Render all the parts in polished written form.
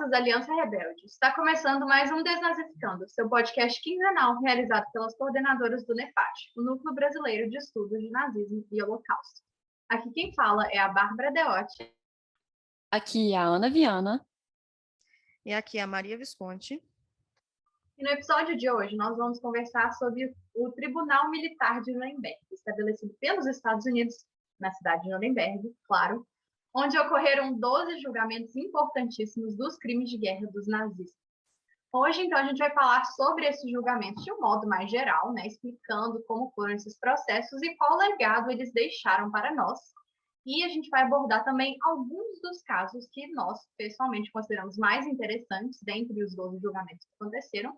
nossas Aliança Rebelde. Está começando mais um Desnazificando, seu podcast quinzenal realizado pelas coordenadoras do NEPAT, o Núcleo Brasileiro de Estudos de Nazismo e Holocausto. Aqui quem fala é a Bárbara Deotti. Aqui é a Ana Viana. E aqui é a Maria Visconti. E no episódio de hoje nós vamos conversar sobre o Tribunal Militar de Nuremberg, estabelecido pelos Estados Unidos, na cidade de Nuremberg, claro, onde ocorreram 12 julgamentos importantíssimos dos crimes de guerra dos nazistas. Hoje, então, a gente vai falar sobre esses julgamentos de um modo mais geral, né, explicando como foram esses processos e qual legado eles deixaram para nós. E a gente vai abordar também alguns dos casos que nós, pessoalmente, consideramos mais interessantes dentre os 12 julgamentos que aconteceram.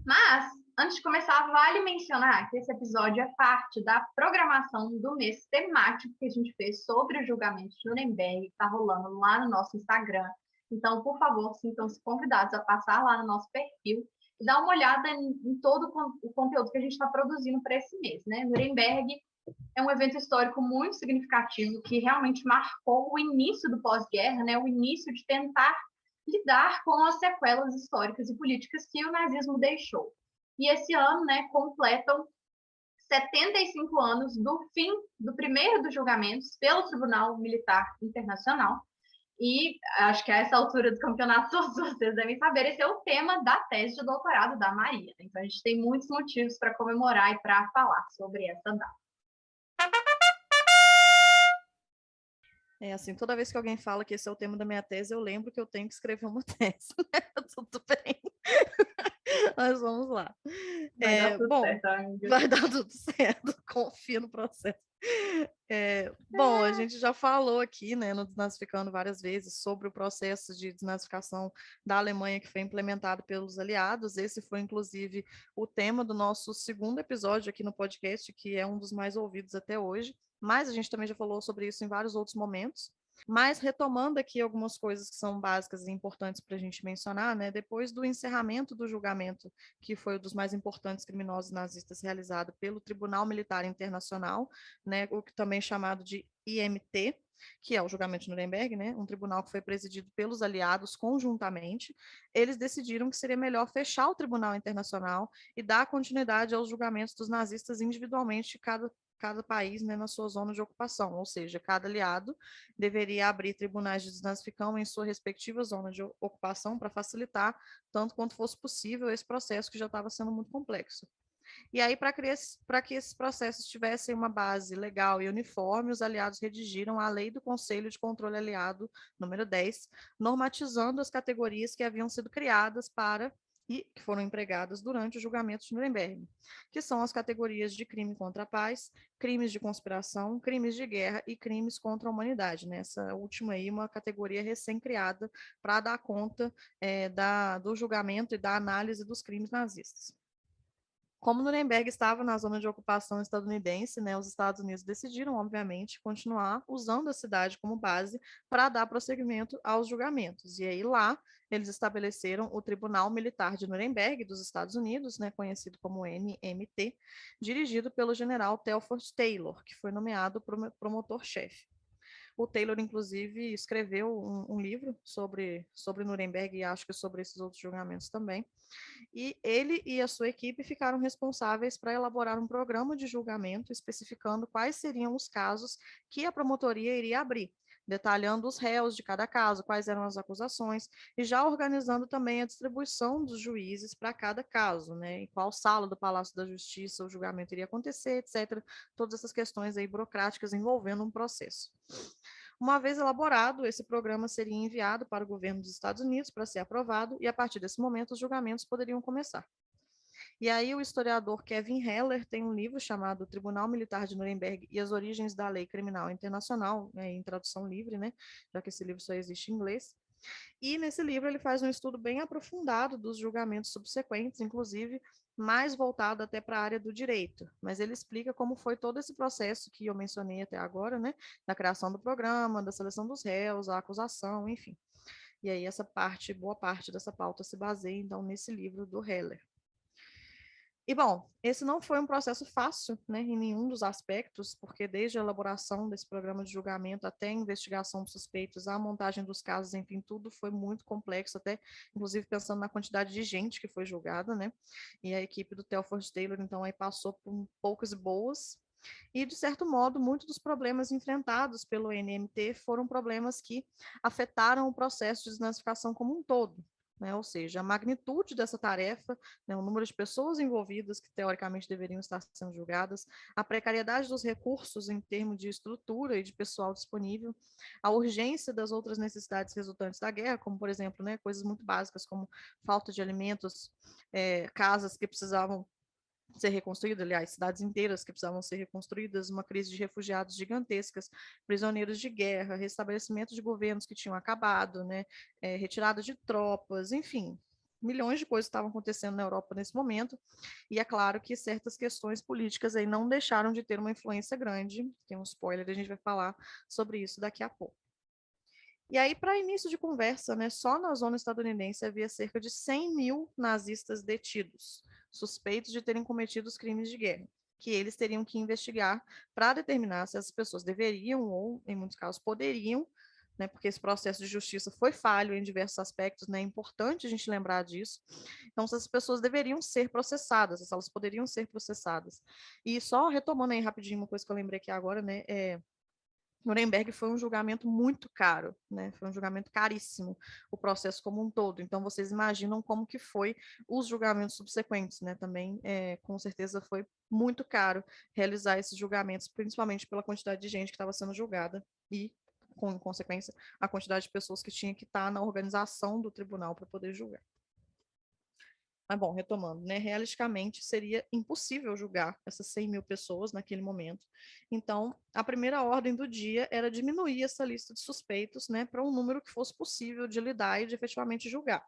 Mas, antes de começar, vale mencionar que esse episódio é parte da programação do mês temático que a gente fez sobre o julgamento de Nuremberg, que está rolando lá no nosso Instagram. Então, por favor, sintam-se convidados a passar lá no nosso perfil e dar uma olhada em todo o conteúdo que a gente está produzindo para esse mês, né? Nuremberg é um evento histórico muito significativo que realmente marcou o início do pós-guerra, né? O início de tentar lidar com as sequelas históricas e políticas que o nazismo deixou. E esse ano, né, completam 75 anos do fim do primeiro dos julgamentos pelo Tribunal Militar Internacional. E acho que a essa altura do campeonato, todos vocês devem saber, esse é o tema da tese de doutorado da Maria. Então, a gente tem muitos motivos para comemorar e para falar sobre essa data. É assim, toda vez que alguém fala que esse é o tema da minha tese, eu lembro que eu tenho que escrever uma tese, né? Tudo bem. Mas vamos lá. Vai dar tudo certo, amiga. Vai dar tudo certo, confia no processo. Bom, a gente já falou aqui, né, no Desnazificando várias vezes sobre o processo de desnazificação da Alemanha que foi implementado pelos aliados. Esse foi, inclusive, o tema do nosso segundo episódio aqui no podcast, que é um dos mais ouvidos até hoje. Mas a gente também já falou sobre isso em vários outros momentos. Mas retomando aqui algumas coisas que são básicas e importantes para a gente mencionar, né? Depois do encerramento do julgamento, que foi um dos mais importantes criminosos nazistas realizado pelo Tribunal Militar Internacional, né? O que também é chamado de IMT, que é o julgamento de Nuremberg, né? Um tribunal que foi presidido pelos aliados conjuntamente. Eles decidiram que seria melhor fechar o Tribunal Internacional e dar continuidade aos julgamentos dos nazistas individualmente, cada país, né, na sua zona de ocupação, ou seja, cada aliado deveria abrir tribunais de desnazificação em sua respectiva zona de ocupação para facilitar, tanto quanto fosse possível, esse processo que já estava sendo muito complexo. E aí, para que esses processos tivessem uma base legal e uniforme, os aliados redigiram a Lei do Conselho de Controle Aliado, número 10, normatizando as categorias que haviam sido criadas para e que foram empregadas durante o julgamento de Nuremberg, que são as categorias de crime contra a paz, crimes de conspiração, crimes de guerra e crimes contra a humanidade. Nessa última aí, uma categoria recém-criada para dar conta do julgamento e da análise dos crimes nazistas. Como Nuremberg estava na zona de ocupação estadunidense, né, os Estados Unidos decidiram, obviamente, continuar usando a cidade como base para dar prosseguimento aos julgamentos. E aí lá eles estabeleceram o Tribunal Militar de Nuremberg dos Estados Unidos, né, conhecido como NMT, dirigido pelo general Telford Taylor, que foi nomeado promotor-chefe. O Taylor, inclusive, escreveu um livro sobre Nuremberg e acho que sobre esses outros julgamentos também. E ele e a sua equipe ficaram responsáveis para elaborar um programa de julgamento especificando quais seriam os casos que a promotoria iria abrir, detalhando os réus de cada caso, quais eram as acusações, e já organizando também a distribuição dos juízes para cada caso, né? Em qual sala do Palácio da Justiça o julgamento iria acontecer, etc. Todas essas questões aí burocráticas envolvendo um processo. Uma vez elaborado, esse programa seria enviado para o governo dos Estados Unidos para ser aprovado, e a partir desse momento os julgamentos poderiam começar. E aí o historiador Kevin Heller tem um livro chamado Tribunal Militar de Nuremberg e as Origens da Lei Criminal Internacional, né, em tradução livre, né, já que esse livro só existe em inglês. E nesse livro ele faz um estudo bem aprofundado dos julgamentos subsequentes, inclusive mais voltado até para a área do direito, mas ele explica como foi todo esse processo que eu mencionei até agora, né, da criação do programa, da seleção dos réus, a acusação, enfim. E aí boa parte dessa pauta se baseia, então, nesse livro do Heller. E, bom, esse não foi um processo fácil, né, em nenhum dos aspectos, porque desde a elaboração desse programa de julgamento até a investigação dos suspeitos, a montagem dos casos, enfim, tudo foi muito complexo, até, inclusive, pensando na quantidade de gente que foi julgada, né, e a equipe do Telford Taylor, então, aí passou por poucas e boas, e, de certo modo, muitos dos problemas enfrentados pelo NMT foram problemas que afetaram o processo de desnazificação como um todo, né? Ou seja, a magnitude dessa tarefa, né, o número de pessoas envolvidas que teoricamente deveriam estar sendo julgadas, a precariedade dos recursos em termos de estrutura e de pessoal disponível, a urgência das outras necessidades resultantes da guerra, como, por exemplo, né, coisas muito básicas como falta de alimentos, casas que precisavam ser reconstruídas, aliás, cidades inteiras que precisavam ser reconstruídas, uma crise de refugiados gigantescas, prisioneiros de guerra, restabelecimento de governos que tinham acabado, né, retirada de tropas, enfim, milhões de coisas estavam acontecendo na Europa nesse momento, e é claro que certas questões políticas aí não deixaram de ter uma influência grande, tem um spoiler, a gente vai falar sobre isso daqui a pouco. E aí, para início de conversa, né, só na zona estadunidense havia cerca de 100 mil nazistas detidos, suspeitos de terem cometido os crimes de guerra, que eles teriam que investigar para determinar se as pessoas deveriam ou, em muitos casos, poderiam, né, porque esse processo de justiça foi falho em diversos aspectos, né, é importante a gente lembrar disso. Então, se as pessoas deveriam ser processadas, se elas poderiam ser processadas. E só retomando aí rapidinho uma coisa que eu lembrei aqui agora, né, Nuremberg foi um julgamento muito caro, né? Foi um julgamento caríssimo, o processo como um todo. Então, vocês imaginam como que foi os julgamentos subsequentes, né? Também, com certeza, foi muito caro realizar esses julgamentos, principalmente pela quantidade de gente que estava sendo julgada e, com consequência, a quantidade de pessoas que tinha que estar na organização do tribunal para poder julgar. Mas, bom, retomando, né, realisticamente seria impossível julgar essas 100 mil pessoas naquele momento. Então, a primeira ordem do dia era diminuir essa lista de suspeitos, né, para um número que fosse possível de lidar e de efetivamente julgar.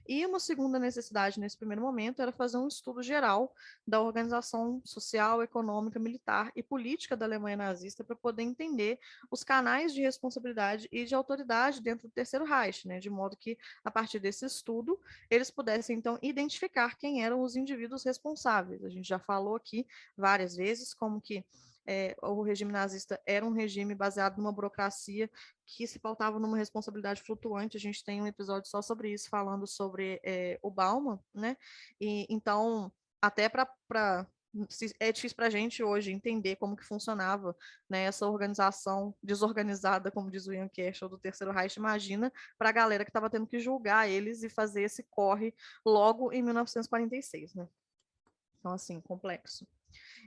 E uma segunda necessidade nesse primeiro momento era fazer um estudo geral da organização social, econômica, militar e política da Alemanha nazista para poder entender os canais de responsabilidade e de autoridade dentro do Terceiro Reich, né, de modo que, a partir desse estudo, eles pudessem, então, identificar quem eram os indivíduos responsáveis. A gente já falou aqui várias vezes como que o regime nazista era um regime baseado numa burocracia que se pautava numa responsabilidade flutuante. A gente tem um episódio só sobre isso, falando sobre o Bauman, né? E, então, até para é difícil para a gente hoje entender como que funcionava, né, essa organização desorganizada, como diz o Ian Kershaw, do Terceiro Reich. Imagina para a galera que estava tendo que julgar eles e fazer esse corre logo em 1946, né? Então, assim, complexo.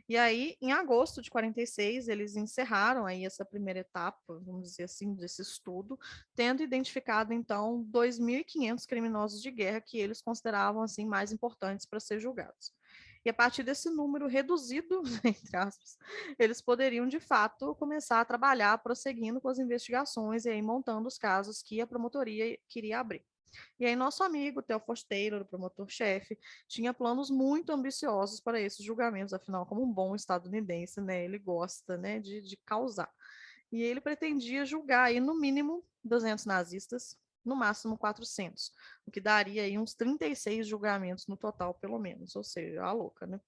E aí, em agosto de 46, eles encerraram aí essa primeira etapa, vamos dizer assim, desse estudo, tendo identificado, então, 2.500 criminosos de guerra que eles consideravam, assim, mais importantes para ser julgados. E a partir desse número reduzido, entre aspas, eles poderiam, de fato, começar a trabalhar, prosseguindo com as investigações e aí montando os casos que a promotoria queria abrir. E aí nosso amigo Telford Taylor, o promotor-chefe, tinha planos muito ambiciosos para esses julgamentos, afinal, como um bom estadunidense, né, ele gosta, né, de causar. E ele pretendia julgar aí, no mínimo, 200 nazistas, no máximo 400, o que daria aí uns 36 julgamentos no total, pelo menos, ou seja, a louca, né?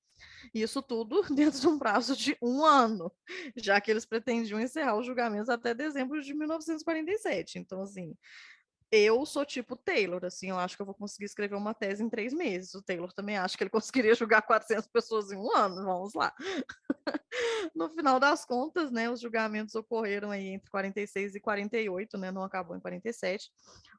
Isso tudo dentro de um prazo de 1 ano, já que eles pretendiam encerrar os julgamentos até dezembro de 1947. Então, assim, eu sou tipo Taylor, assim, eu acho que eu vou conseguir escrever uma tese em 3 meses. O Taylor também acha que ele conseguiria julgar 400 pessoas em 1 ano, vamos lá. No final das contas, né, os julgamentos ocorreram aí entre 46 e 48, né, não acabou em 47.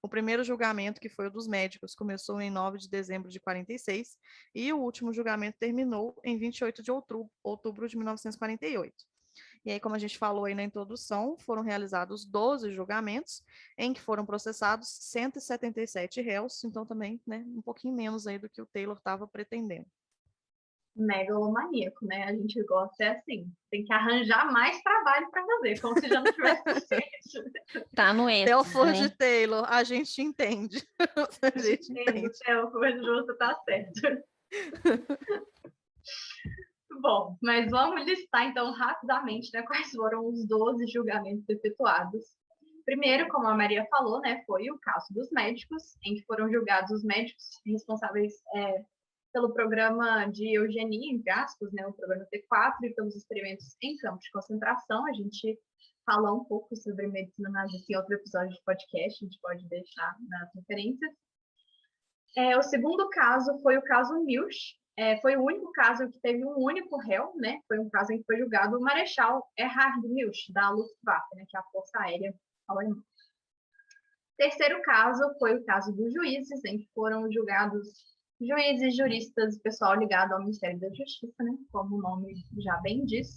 O primeiro julgamento, que foi o dos médicos, começou em 9 de dezembro de 46 e o último julgamento terminou em 28 de outubro de 1948. E aí, como a gente falou aí na introdução, foram realizados 12 julgamentos, em que foram processados 177 réus, então também, né, um pouquinho menos aí do que o Taylor estava pretendendo. Megalomaníaco, né? A gente gosta, é assim, tem que arranjar mais trabalho para fazer, como se já não tivesse suficiente. Tá no extra, Telford né? Taylor, a gente entende. A gente Entendo, entende. Telford, você tá certo. Bom, mas vamos listar então rapidamente, né, quais foram os 12 julgamentos efetuados. Primeiro, como a Maria falou, né, foi o caso dos médicos, em que foram julgados os médicos responsáveis pelo programa de eugenia, entre aspas, né, o programa T4, e pelos experimentos em campos de concentração. A gente fala um pouco sobre medicina nazista em outro episódio de podcast, a gente pode deixar nas referências. O segundo caso foi o caso Milch. Foi o único caso que teve um único réu, né? Foi um caso em que foi julgado o Marechal Erhard Milch, da Luftwaffe, né, que é a Força Aérea Alemã. Terceiro caso foi o caso dos juízes, em que foram julgados juízes, juristas, pessoal ligado ao Ministério da Justiça, né? Como o nome já bem diz.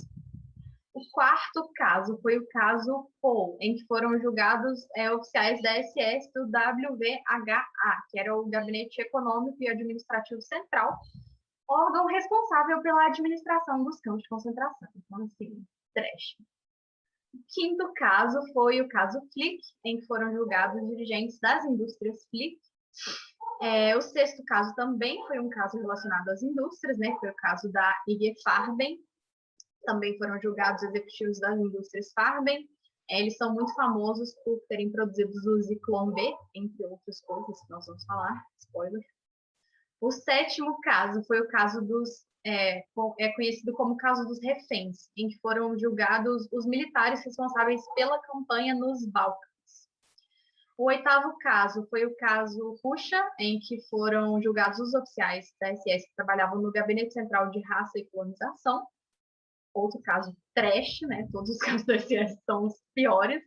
O quarto caso foi o caso Paul, em que foram julgados oficiais da SS do WVHA, que era o Gabinete Econômico e Administrativo Central, órgão responsável pela administração dos campos de concentração. Então, assim, trash. O quinto caso foi o caso Flick, em que foram julgados dirigentes das indústrias Flick. O sexto caso também foi um caso relacionado às indústrias, né? Foi o caso da IG Farben. Também foram julgados executivos das indústrias Farben. Eles são muito famosos por terem produzido o Zyklon B, entre outras coisas que nós vamos falar, spoiler. O sétimo caso foi o caso dos, conhecido como o caso dos reféns, em que foram julgados os militares responsáveis pela campanha nos Balcãs. O oitavo caso foi o caso Rucha, em que foram julgados os oficiais da SS que trabalhavam no Gabinete Central de Raça e Colonização. Outro caso trash, né? Todos os casos da SS são os piores.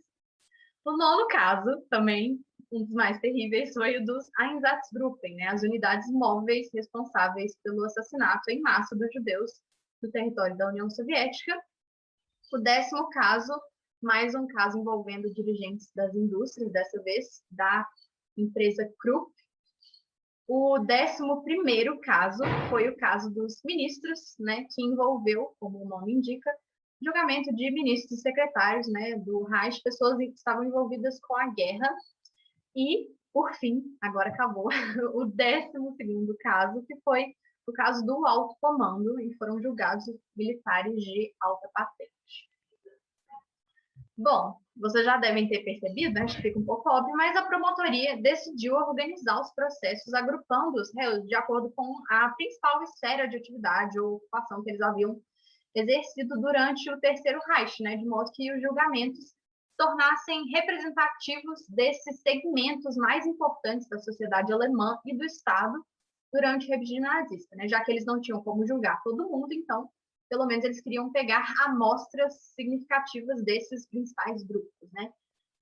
O nono caso, também um dos mais terríveis, foi o dos Einsatzgruppen, né? As unidades móveis responsáveis pelo assassinato em massa dos judeus no território da União Soviética. O décimo caso, mais um caso envolvendo dirigentes das indústrias, dessa vez da empresa Krupp. O 11º caso foi o caso dos ministros, né, que envolveu, como o nome indica, julgamento de ministros e secretários, né, do Reich, pessoas que estavam envolvidas com a guerra. E, por fim, agora acabou, o 12º caso, que foi o caso do alto comando, e foram julgados militares de alta patente. Bom, vocês já devem ter percebido, acho que fica um pouco óbvio, mas a promotoria decidiu organizar os processos agrupando os réus de acordo com a principal esfera de atividade ou ocupação que eles haviam exercido durante o Terceiro Reich, né, de modo que os julgamentos tornassem representativos desses segmentos mais importantes da sociedade alemã e do Estado durante o regime nazista, né, já que eles não tinham como julgar todo mundo, então pelo menos eles queriam pegar amostras significativas desses principais grupos, né?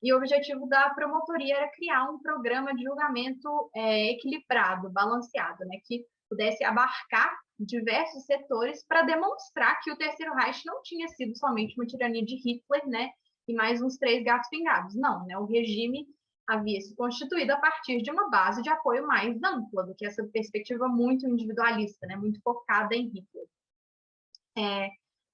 E o objetivo da promotoria era criar um programa de julgamento equilibrado, balanceado, né? Que pudesse abarcar diversos setores para demonstrar que o Terceiro Reich não tinha sido somente uma tirania de Hitler, né? E mais uns 3 gatos pingados. Não, né? O regime havia se constituído a partir de uma base de apoio mais ampla do que essa perspectiva muito individualista, né? Muito focada em Hitler.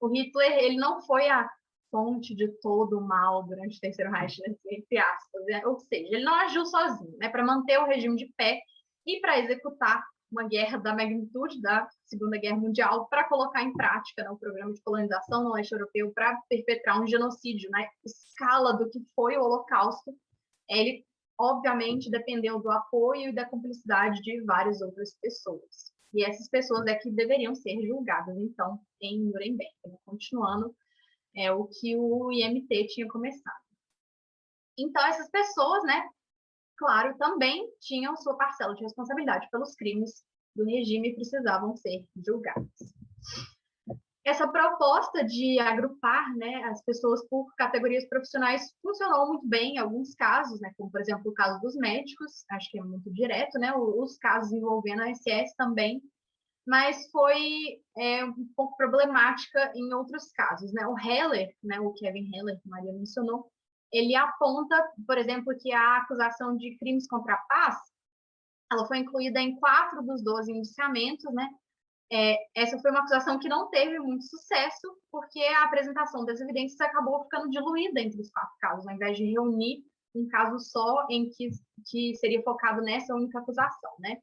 O Hitler, ele não foi a fonte de todo o mal durante o Terceiro Reich, entre aspas, né? Ou seja, ele não agiu sozinho, né, para manter o regime de pé e para executar uma guerra da magnitude da Segunda Guerra Mundial, para colocar em prática, né, o programa de colonização no leste europeu, para perpetrar um genocídio na escala do que foi o Holocausto. Ele, obviamente, dependeu do apoio e da cumplicidade de várias outras pessoas. E essas pessoas é que deveriam ser julgadas, então, em Nuremberg, né? Continuando o que o IMT tinha começado. Então, essas pessoas, né, claro, também tinham sua parcela de responsabilidade pelos crimes do regime e precisavam ser julgadas. Essa proposta de agrupar, né, as pessoas por categorias profissionais funcionou muito bem em alguns casos, né, como, por exemplo, o caso dos médicos, acho que é muito direto, né, os casos envolvendo a SS também, mas foi um pouco problemática em outros casos, né? O Heller, né, o Kevin Heller, que a Maria mencionou, ele aponta, por exemplo, que a acusação de crimes contra a paz, ela foi incluída em 4 dos 12 indiciamentos, né? Essa foi uma acusação que não teve muito sucesso, porque a apresentação das evidências acabou ficando diluída entre os 4 casos, ao invés de reunir um caso só em que seria focado nessa única acusação, né?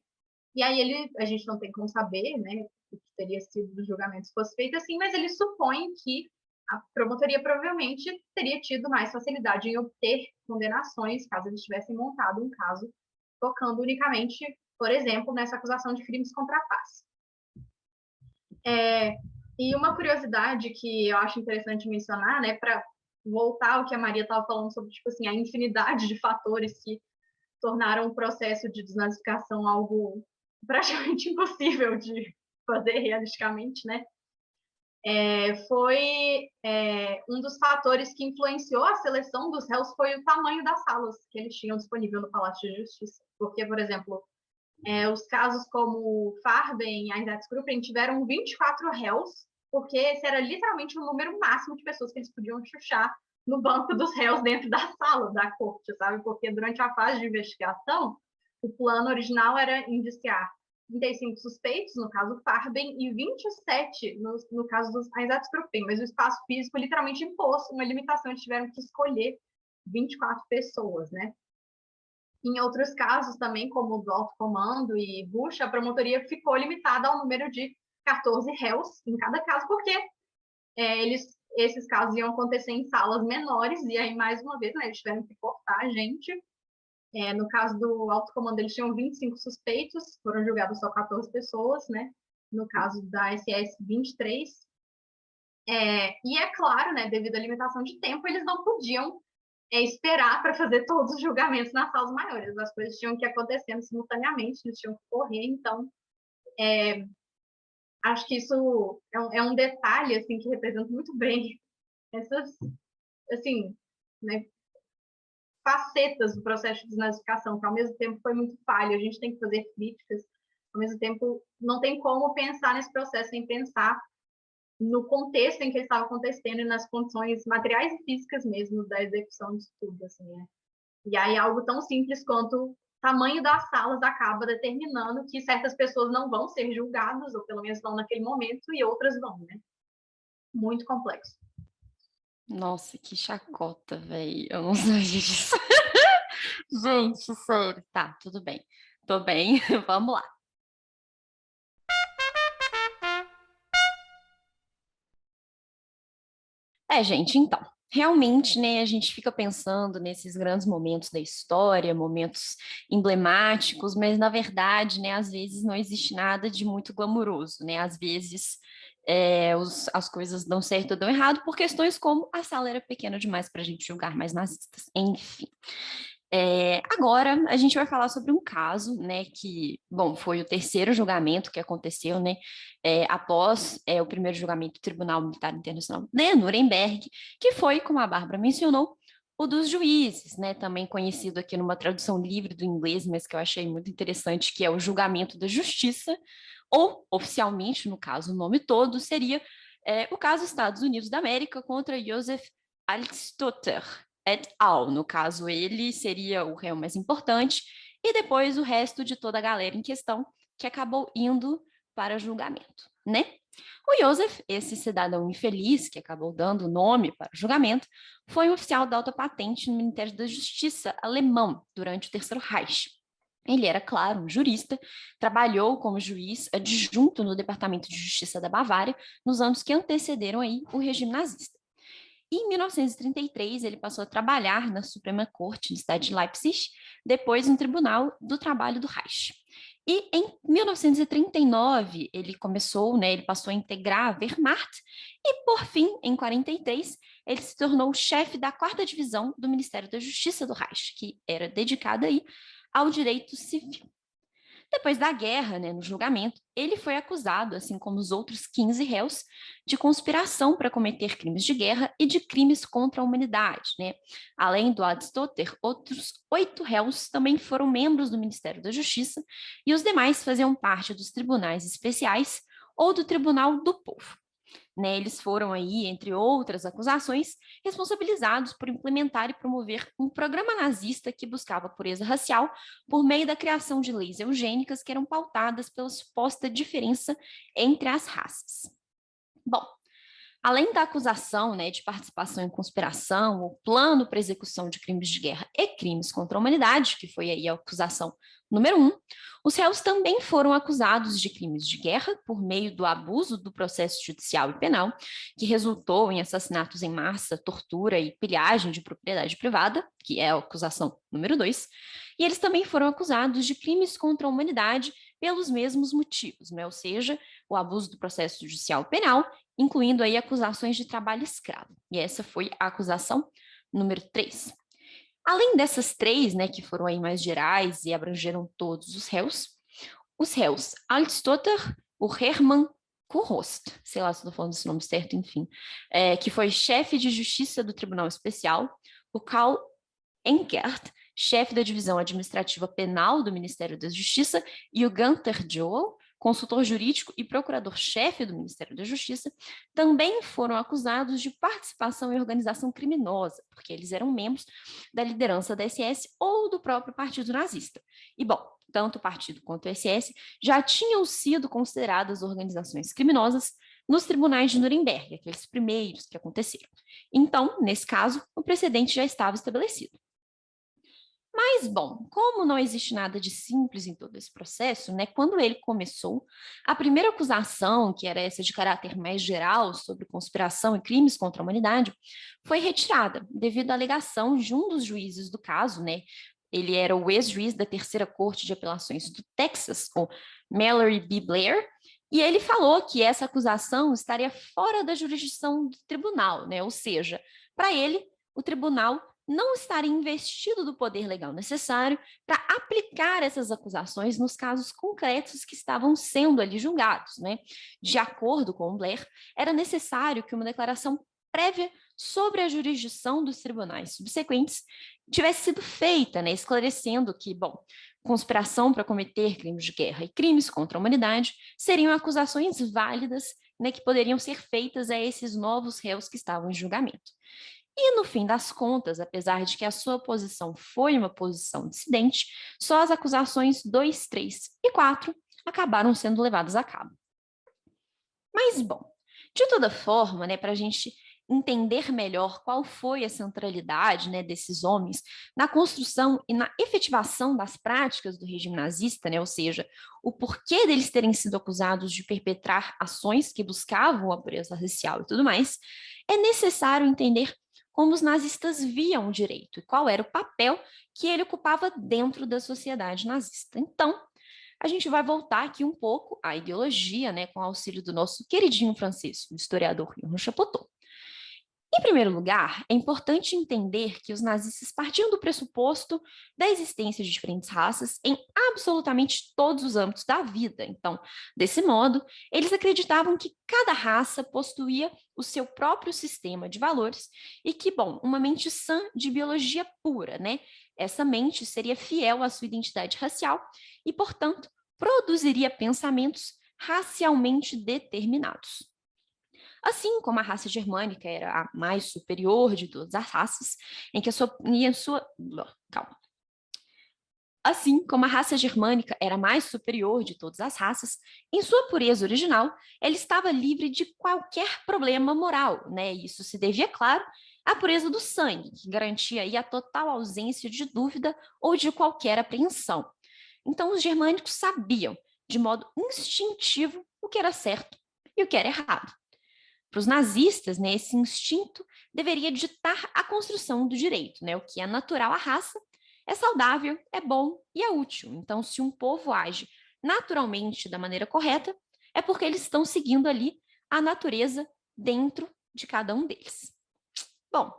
E aí a gente não tem como saber, né, o que teria sido dos julgamentos se fosse feito assim, mas ele supõe que a promotoria provavelmente teria tido mais facilidade em obter condenações caso eles tivessem montado um caso focando unicamente, por exemplo, nessa acusação de crimes contra a paz. E uma curiosidade que eu acho interessante mencionar, né, para voltar ao que a Maria estava falando sobre, tipo assim, a infinidade de fatores que tornaram o processo de desnazificação algo praticamente impossível de fazer realisticamente, né? Um dos fatores que influenciou a seleção dos réus foi o tamanho das salas que eles tinham disponível no Palácio de Justiça. Porque, por exemplo, os casos como Farben e Einsatzgruppen tiveram 24 réus, porque esse era literalmente o número máximo de pessoas que eles podiam chuchar no banco dos réus dentro da sala da corte, sabe? Porque durante a fase de investigação, o plano original era indiciar 35 suspeitos, no caso Farben, e 27 no caso dos Einsatzgruppen, mas o espaço físico literalmente impôs uma limitação, eles tiveram que escolher 24 pessoas, né? Em outros casos também, como o do Alto Comando e Bush, a promotoria ficou limitada ao número de 14 réus em cada caso, porque esses casos iam acontecer em salas menores, e aí, mais uma vez, né, eles tiveram que cortar a gente. No caso do Alto Comando, eles tinham 25 suspeitos, foram julgados só 14 pessoas, né? No caso da SS, 23. E é claro, né, devido à limitação de tempo, eles não podiam esperar para fazer todos os julgamentos nas salas maiores. As coisas tinham que ir acontecendo simultaneamente, eles tinham que correr, então acho que isso é um detalhe assim, que representa muito bem essas assim, né, facetas do processo de desnazificação, que ao mesmo tempo foi muito falho, a gente tem que fazer críticas, ao mesmo tempo não tem como pensar nesse processo sem pensar no contexto em que ele estava acontecendo e nas condições materiais e físicas mesmo da execução de tudo, assim, né? E aí algo tão simples quanto o tamanho das salas acaba determinando que certas pessoas não vão ser julgadas, ou pelo menos não naquele momento, e outras vão, né? Muito complexo. Nossa, que chacota, velho. Eu não sabia disso. Gente, sério. Tá, tudo bem. Tô bem, vamos lá. Gente, então, realmente, né, a gente fica pensando nesses grandes momentos da história, momentos emblemáticos, mas na verdade, né, às vezes não existe nada de muito glamuroso, né? Às vezes as coisas dão certo ou dão errado por questões como a sala era pequena demais para a gente julgar mais nazistas. Enfim. Agora a gente vai falar sobre um caso, né, que, bom, foi o terceiro julgamento que aconteceu, né, após o primeiro julgamento do Tribunal Militar Internacional de Nuremberg, que foi, como a Bárbara mencionou, o dos juízes, né, também conhecido aqui numa tradução livre do inglês, mas que eu achei muito interessante, que é o julgamento da justiça, ou, oficialmente, no caso, o nome todo seria o caso Estados Unidos da América contra Joseph Altstotter, et al. No caso, ele seria o réu mais importante, e depois o resto de toda a galera em questão que acabou indo para julgamento, né? O Joseph, esse cidadão infeliz que acabou dando o nome para o julgamento, foi um oficial de alta patente no Ministério da Justiça alemão durante o Terceiro Reich. Ele era, claro, um jurista, trabalhou como juiz adjunto no Departamento de Justiça da Bavária nos anos que antecederam aí o regime nazista. Em 1933, ele passou a trabalhar na Suprema Corte da cidade de Leipzig, depois no Tribunal do Trabalho do Reich. E em 1939, ele começou, né, ele passou a integrar a Wehrmacht, e por fim, em 43, ele se tornou chefe da 4ª Divisão do Ministério da Justiça do Reich, que era dedicada aí ao direito civil. Depois da guerra, né, no julgamento, ele foi acusado, assim como os outros 15 réus, de conspiração para cometer crimes de guerra e de crimes contra a humanidade, né? Além do Altstotter, outros 8 réus também foram membros do Ministério da Justiça, e os demais faziam parte dos tribunais especiais ou do Tribunal do Povo. Né, eles foram aí, entre outras acusações, responsabilizados por implementar e promover um programa nazista que buscava a pureza racial por meio da criação de leis eugênicas que eram pautadas pela suposta diferença entre as raças. Bom, além da acusação, né, de participação em conspiração, ou plano para execução de crimes de guerra e crimes contra a humanidade, que foi aí a acusação Número 1, os réus também foram acusados de crimes de guerra por meio do abuso do processo judicial e penal, que resultou em assassinatos em massa, tortura e pilhagem de propriedade privada, que é a acusação número 2, e eles também foram acusados de crimes contra a humanidade pelos mesmos motivos, né? Ou seja, o abuso do processo judicial e penal, incluindo aí acusações de trabalho escravo. E essa foi a acusação número 3. Além dessas 3, né, que foram aí mais gerais e abrangeram todos os réus Altstotter, o Hermann Kurhost, sei lá se estou falando esse nome certo, enfim, que foi chefe de justiça do Tribunal Especial, o Karl Enkert, chefe da divisão administrativa penal do Ministério da Justiça, e o Gunther Joel, consultor jurídico e procurador-chefe do Ministério da Justiça, também foram acusados de participação em organização criminosa, porque eles eram membros da liderança da SS ou do próprio Partido Nazista. E, bom, tanto o partido quanto o SS já tinham sido consideradas organizações criminosas nos tribunais de Nuremberg, aqueles primeiros que aconteceram. Então, nesse caso, o precedente já estava estabelecido. Mas, bom, como não existe nada de simples em todo esse processo, né, quando ele começou, a primeira acusação, que era essa de caráter mais geral sobre conspiração e crimes contra a humanidade, foi retirada devido à alegação de um dos juízes do caso, né, ele era o ex-juiz da Terceira Corte de Apelações do Texas, o Mallory B. Blair, e ele falou que essa acusação estaria fora da jurisdição do tribunal, né, ou seja, para ele, o tribunal não estaria investido do poder legal necessário para aplicar essas acusações nos casos concretos que estavam sendo ali julgados, né? De acordo com Blair, era necessário que uma declaração prévia sobre a jurisdição dos tribunais subsequentes tivesse sido feita, né? Esclarecendo que, bom, conspiração para cometer crimes de guerra e crimes contra a humanidade seriam acusações válidas, né, que poderiam ser feitas a esses novos réus que estavam em julgamento. E, no fim das contas, apesar de que a sua posição foi uma posição dissidente, só as acusações 2, 3 e 4 acabaram sendo levadas a cabo. Mas, bom, de toda forma, né, para a gente entender melhor qual foi a centralidade, né, desses homens na construção e na efetivação das práticas do regime nazista, né, ou seja, o porquê deles terem sido acusados de perpetrar ações que buscavam a pureza racial e tudo mais, é necessário entender como os nazistas viam o direito e qual era o papel que ele ocupava dentro da sociedade nazista. Então, a gente vai voltar aqui um pouco à ideologia, né, com o auxílio do nosso queridinho francês, o historiador Johann Chapotot. Em primeiro lugar, é importante entender que os nazistas partiam do pressuposto da existência de diferentes raças em absolutamente todos os âmbitos da vida. Então, desse modo, eles acreditavam que cada raça possuía o seu próprio sistema de valores e que, bom, uma mente sã de biologia pura, né? Essa mente seria fiel à sua identidade racial e, portanto, produziria pensamentos racialmente determinados. Assim como a raça germânica era a mais superior de todas as raças, Assim como a raça germânica era a mais superior de todas as raças, em sua pureza original, ela estava livre de qualquer problema moral, né? Isso se devia, claro, à pureza do sangue, que garantia aí a total ausência de dúvida ou de qualquer apreensão. Então, os germânicos sabiam, de modo instintivo, o que era certo e o que era errado. Para os nazistas, né, esse instinto deveria ditar a construção do direito, né, o que é natural à raça, é saudável, é bom e é útil. Então, se um povo age naturalmente da maneira correta, é porque eles estão seguindo ali a natureza dentro de cada um deles. Bom,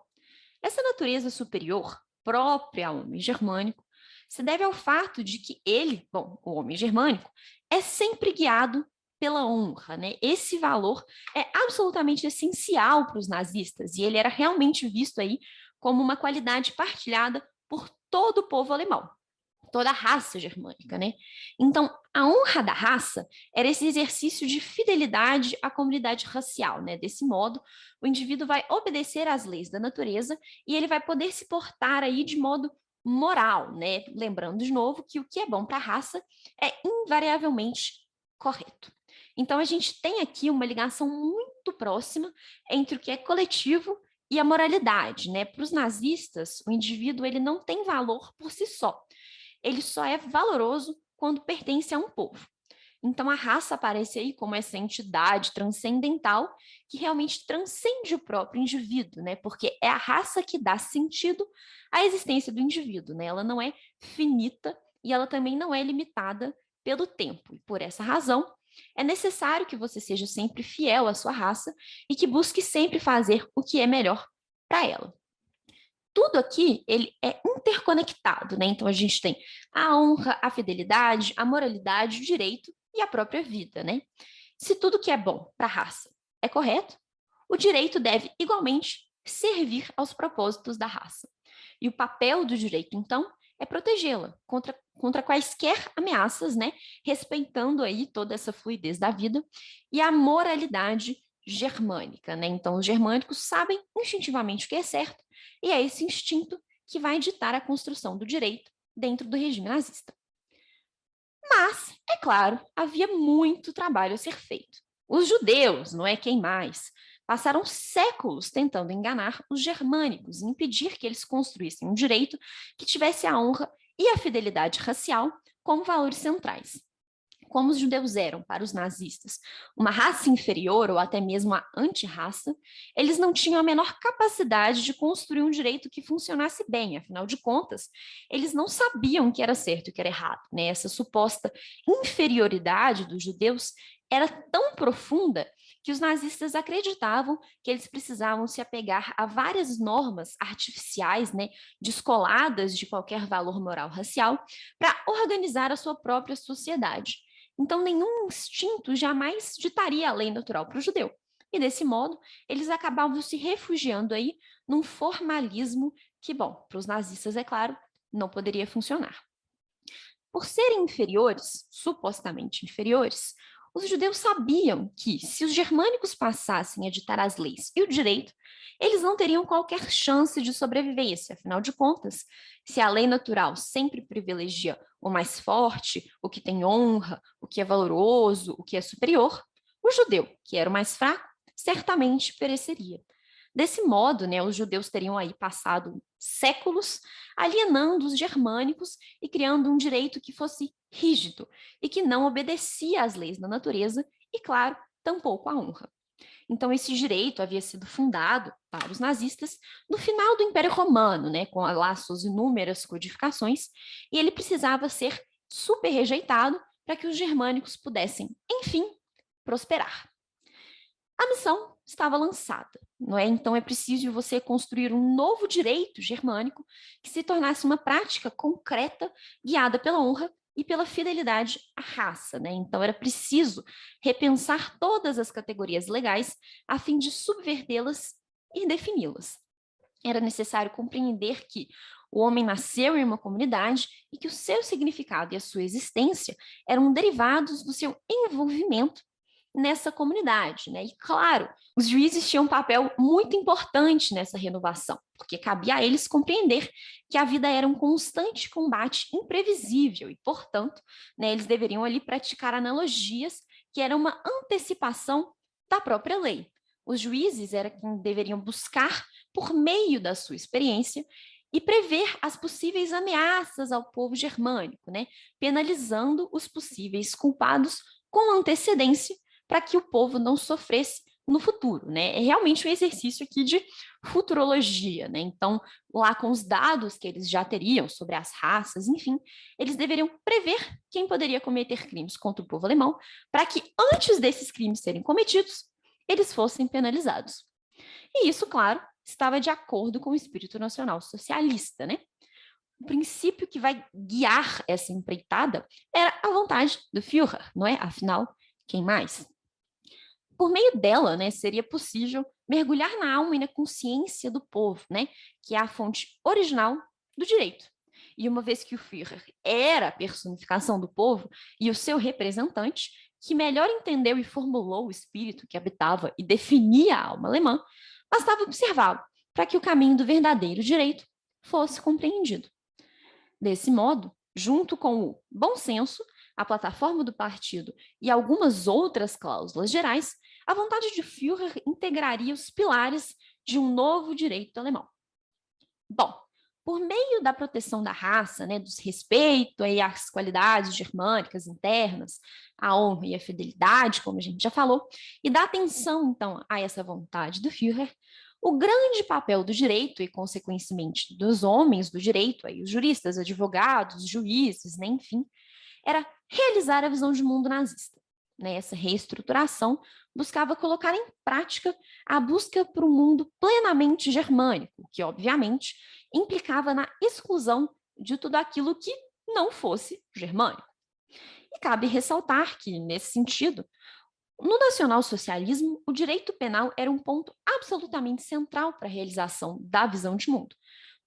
essa natureza superior, própria ao homem germânico, se deve ao fato de que ele, bom, o homem germânico, é sempre guiado pela honra, né? Esse valor é absolutamente essencial para os nazistas e ele era realmente visto aí como uma qualidade partilhada por todo o povo alemão, toda a raça germânica, né? Então, a honra da raça era esse exercício de fidelidade à comunidade racial, né? Desse modo, o indivíduo vai obedecer às leis da natureza e ele vai poder se portar aí de modo moral, né? Lembrando de novo que o que é bom para a raça é invariavelmente correto. Então, a gente tem aqui uma ligação muito próxima entre o que é coletivo e a moralidade, né? Para os nazistas, o indivíduo ele não tem valor por si só. ele só é valoroso quando pertence a um povo. Então, a raça aparece aí como essa entidade transcendental que realmente transcende o próprio indivíduo, né? Porque é a raça que dá sentido à existência do indivíduo, né? Ela não é finita e ela também não é limitada pelo tempo. E por essa razão, é necessário que você seja sempre fiel à sua raça e que busque sempre fazer o que é melhor para ela. Tudo aqui ele é interconectado, né? Então a gente tem a honra, a fidelidade, a moralidade, o direito e a própria vida, né? Se tudo que é bom para a raça é correto, o direito deve igualmente servir aos propósitos da raça. E o papel do direito, então, é protegê-la contra quaisquer ameaças, né? Respeitando aí toda essa fluidez da vida e a moralidade germânica, né? Então, os germânicos sabem instintivamente o que é certo e é esse instinto que vai ditar a construção do direito dentro do regime nazista. Mas, é claro, havia muito trabalho a ser feito. Os judeus, não é quem mais, passaram séculos tentando enganar os germânicos e impedir que eles construíssem um direito que tivesse a honra e a fidelidade racial como valores centrais. Como os judeus eram, para os nazistas, uma raça inferior ou até mesmo a antirraça, eles não tinham a menor capacidade de construir um direito que funcionasse bem, afinal de contas, eles não sabiam o que era certo e o que era errado, né? Essa suposta inferioridade dos judeus era tão profunda que os nazistas acreditavam que eles precisavam se apegar a várias normas artificiais, né, descoladas de qualquer valor moral racial, para organizar a sua própria sociedade. Então, nenhum instinto jamais ditaria a lei natural para o judeu. E desse modo, eles acabavam se refugiando aí num formalismo que, bom, para os nazistas, é claro, não poderia funcionar. Por serem inferiores, supostamente inferiores, os judeus sabiam que, se os germânicos passassem a ditar as leis e o direito, eles não teriam qualquer chance de sobrevivência. Afinal de contas, se a lei natural sempre privilegia o mais forte, o que tem honra, o que é valoroso, o que é superior, o judeu, que era o mais fraco, certamente pereceria. Desse modo, né, os judeus teriam aí passado séculos alienando os germânicos e criando um direito que fosse rígido e que não obedecia às leis da natureza e, claro, tampouco à honra. Então, esse direito havia sido fundado para os nazistas no final do Império Romano, né, com lá suas inúmeras codificações, e ele precisava ser super rejeitado para que os germânicos pudessem, enfim, prosperar. A missão estava lançada, não é? Então é preciso você construir um novo direito germânico que se tornasse uma prática concreta, guiada pela honra e pela fidelidade à raça, né? Então era preciso repensar todas as categorias legais a fim de subvertê-las e defini-las. Era necessário compreender que o homem nasceu em uma comunidade e que o seu significado e a sua existência eram derivados do seu envolvimento nessa comunidade, né? E claro, os juízes tinham um papel muito importante nessa renovação, porque cabia a eles compreender que a vida era um constante combate imprevisível e, portanto, né, eles deveriam ali praticar analogias que eram uma antecipação da própria lei. Os juízes eram quem deveriam buscar, por meio da sua experiência, e prever as possíveis ameaças ao povo germânico, né, penalizando os possíveis culpados com antecedência para que o povo não sofresse no futuro, né? É realmente um exercício aqui de futurologia, né? Então, lá com os dados que eles já teriam sobre as raças, enfim, eles deveriam prever quem poderia cometer crimes contra o povo alemão, para que antes desses crimes serem cometidos, eles fossem penalizados. E isso, claro, estava de acordo com o espírito nacional socialista, né? O princípio que vai guiar essa empreitada era a vontade do Führer, não é? Afinal, quem mais? Por meio dela, né, seria possível mergulhar na alma e na consciência do povo, né, que é a fonte original do direito. E uma vez que o Führer era a personificação do povo e o seu representante, que melhor entendeu e formulou o espírito que habitava e definia a alma alemã, bastava observá-lo para que o caminho do verdadeiro direito fosse compreendido. Desse modo, junto com o bom senso, a plataforma do partido e algumas outras cláusulas gerais, a vontade de Führer integraria os pilares de um novo direito alemão. Bom, por meio da proteção da raça, né, do respeito aí às qualidades germânicas internas, a honra e a fidelidade, como a gente já falou, e da atenção, então, a essa vontade do Führer, o grande papel do direito e, consequentemente, dos homens do direito, aí, os juristas, advogados, juízes, né, enfim, era realizar a visão de mundo nazista. Né? Essa reestruturação buscava colocar em prática a busca por um mundo plenamente germânico, que, obviamente, implicava na exclusão de tudo aquilo que não fosse germânico. E cabe ressaltar que, nesse sentido, no nacionalsocialismo, o direito penal era um ponto absolutamente central para a realização da visão de mundo,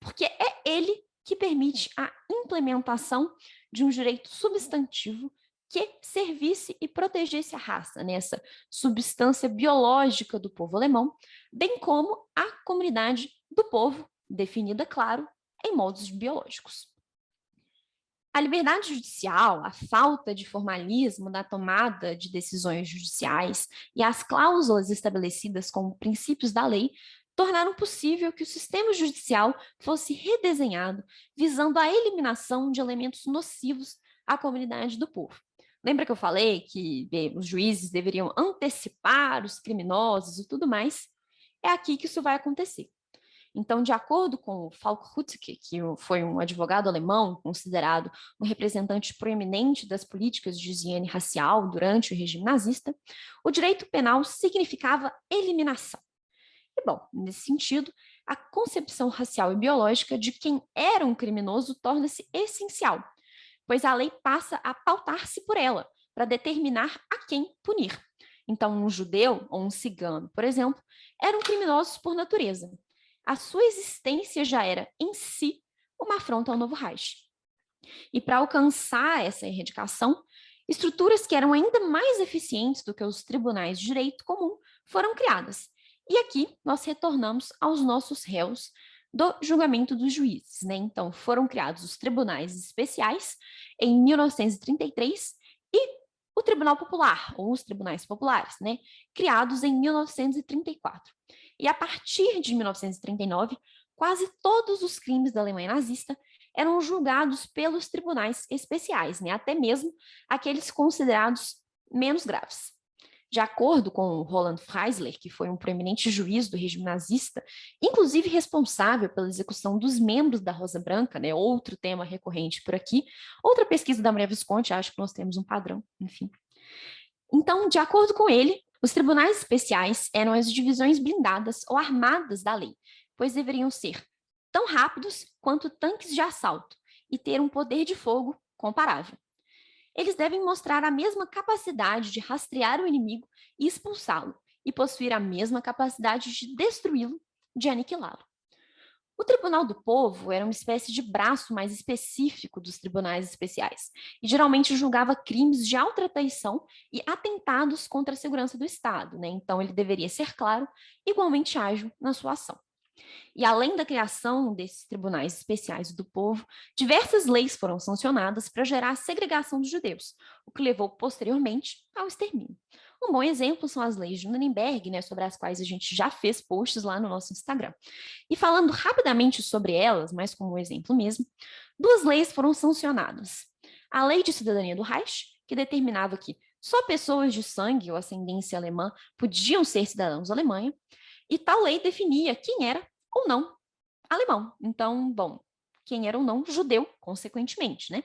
porque é ele que permite a implementação de um direito substantivo que servisse e protegesse a raça, nessa substância biológica do povo alemão, bem como a comunidade do povo, definida, claro, em modos biológicos. A liberdade judicial, a falta de formalismo na tomada de decisões judiciais e as cláusulas estabelecidas como princípios da lei tornaram possível que o sistema judicial fosse redesenhado, visando a eliminação de elementos nocivos à comunidade do povo. Lembra que eu falei que os juízes deveriam antecipar os criminosos e tudo mais? É aqui que isso vai acontecer. Então, de acordo com Falk Rüttke, que foi um advogado alemão considerado um representante proeminente das políticas de higiene racial durante o regime nazista, o direito penal significava eliminação. E, bom, nesse sentido, a concepção racial e biológica de quem era um criminoso torna-se essencial, pois a lei passa a pautar-se por ela, para determinar a quem punir. Então, um judeu ou um cigano, por exemplo, eram criminosos por natureza. A sua existência já era, em si, uma afronta ao novo Reich. E para alcançar essa erradicação, estruturas que eram ainda mais eficientes do que os tribunais de direito comum foram criadas. E aqui nós retornamos aos nossos réus do julgamento dos juízes. Né? Então, foram criados os tribunais especiais em 1933 e o Tribunal Popular, ou os tribunais populares, né? Criados em 1934. E a partir de 1939, quase todos os crimes da Alemanha nazista eram julgados pelos tribunais especiais, né? Até mesmo aqueles considerados menos graves. De acordo com Roland Freisler, que foi um proeminente juiz do regime nazista, inclusive responsável pela execução dos membros da Rosa Branca, né? Outro tema recorrente por aqui, outra pesquisa da Maria Visconti, acho que nós temos um padrão, enfim. Então, de acordo com ele, os tribunais especiais eram as divisões blindadas ou armadas da lei, pois deveriam ser tão rápidos quanto tanques de assalto e ter um poder de fogo comparável. Eles devem mostrar a mesma capacidade de rastrear o inimigo e expulsá-lo, e possuir a mesma capacidade de destruí-lo, de aniquilá-lo. O Tribunal do Povo era uma espécie de braço mais específico dos tribunais especiais, e geralmente julgava crimes de alta traição e atentados contra a segurança do Estado, né? Então ele deveria ser, claro, igualmente ágil na sua ação. E além da criação desses tribunais especiais do povo, diversas leis foram sancionadas para gerar a segregação dos judeus, o que levou posteriormente ao extermínio. Um bom exemplo são as leis de Nuremberg, né, sobre as quais a gente já fez posts lá no nosso Instagram. E falando rapidamente sobre elas, mas como um exemplo mesmo, duas leis foram sancionadas. A Lei de Cidadania do Reich, que determinava que só pessoas de sangue ou ascendência alemã podiam ser cidadãos da Alemanha, e tal lei definia quem era ou não alemão. Então, bom, quem era ou não judeu, consequentemente, né?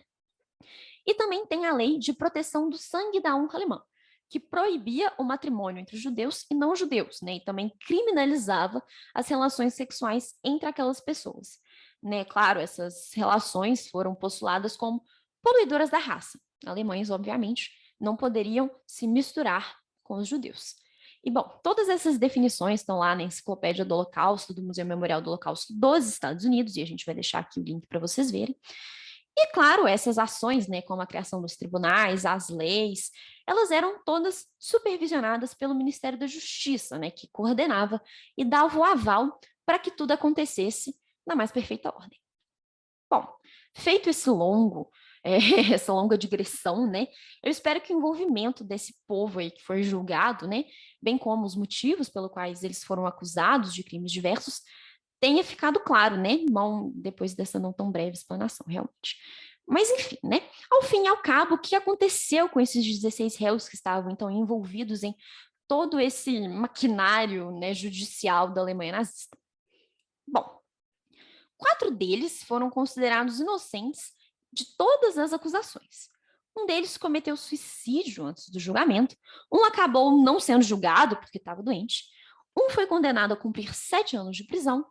E também tem a lei de proteção do sangue e da honra alemã, que proibia o matrimônio entre judeus e não judeus, né? E também criminalizava as relações sexuais entre aquelas pessoas. Né? Claro, essas relações foram postuladas como poluidoras da raça. Alemães, obviamente, não poderiam se misturar com os judeus. E, bom, todas essas definições estão lá na Enciclopédia do Holocausto, do Museu Memorial do Holocausto dos Estados Unidos, e a gente vai deixar aqui o link para vocês verem. E, claro, essas ações, né, como a criação dos tribunais, as leis, elas eram todas supervisionadas pelo Ministério da Justiça, né, que coordenava e dava o aval para que tudo acontecesse na mais perfeita ordem. Bom, feito esse essa longa digressão, né? Eu espero que o envolvimento desse povo aí que foi julgado, né, bem como os motivos pelos quais eles foram acusados de crimes diversos, tenha ficado claro, né? Bom, depois dessa não tão breve explanação, realmente. Mas, enfim, né? Ao fim e ao cabo, o que aconteceu com esses 16 réus que estavam, então, envolvidos em todo esse maquinário, né, judicial da Alemanha nazista? Bom, 4 deles foram considerados inocentes de todas as acusações. Um deles cometeu suicídio antes do julgamento, um acabou não sendo julgado porque estava doente, um foi condenado a cumprir 7 anos de prisão,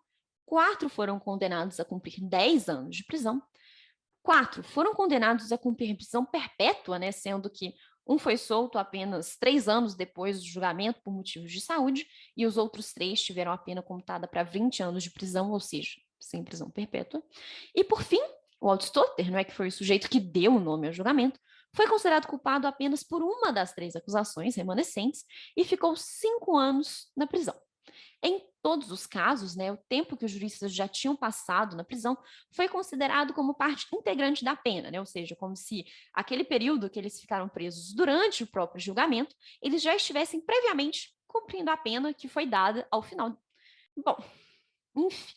4 foram condenados a cumprir 10 anos de prisão, 4 foram condenados a cumprir prisão perpétua, né, sendo que um foi solto apenas 3 anos depois do julgamento por motivos de saúde, e os outros 3 tiveram a pena computada para 20 anos de prisão, ou seja, sem prisão perpétua. E, por fim, o Altstotter, não é, que foi o sujeito que deu o nome ao julgamento, foi considerado culpado apenas por uma das 3 acusações remanescentes e ficou 5 anos na prisão. Em todos os casos, né, o tempo que os juristas já tinham passado na prisão foi considerado como parte integrante da pena, né, ou seja, como se aquele período que eles ficaram presos durante o próprio julgamento, eles já estivessem previamente cumprindo a pena que foi dada ao final. Bom, enfim.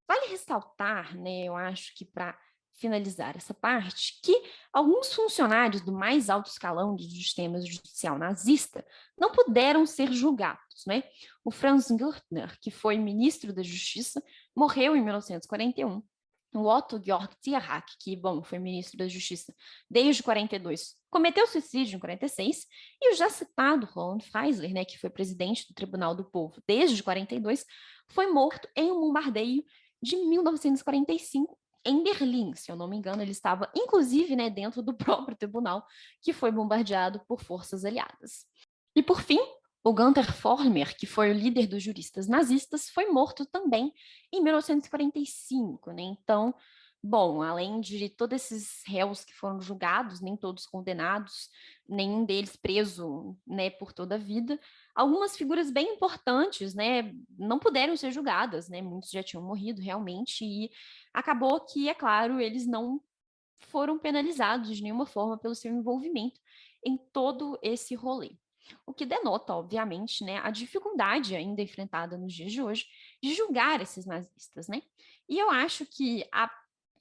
Vale ressaltar, né, eu acho que para finalizar essa parte, que alguns funcionários do mais alto escalão do sistema judicial nazista não puderam ser julgados, né? O Franz Gürtner, que foi ministro da Justiça, morreu em 1941. O Otto Georg Thierack, que, bom, foi ministro da Justiça desde 42, cometeu suicídio em 46, e o já citado Roland Freisler, né, que foi presidente do Tribunal do Povo desde 42, foi morto em um bombardeio de 1945 em Berlim, se eu não me engano. Ele estava, inclusive, né, dentro do próprio tribunal, que foi bombardeado por forças aliadas. E, por fim, o Gunther Former, que foi o líder dos juristas nazistas, foi morto também em 1945, né? Então, bom, além de todos esses réus que foram julgados, nem todos condenados, nenhum deles preso, né, por toda a vida, algumas figuras bem importantes, né, não puderam ser julgadas, né? Muitos já tinham morrido realmente, e acabou que, é claro, eles não foram penalizados de nenhuma forma pelo seu envolvimento em todo esse rolê. O que denota, obviamente, né, a dificuldade ainda enfrentada nos dias de hoje de julgar esses nazistas, né? E eu acho que a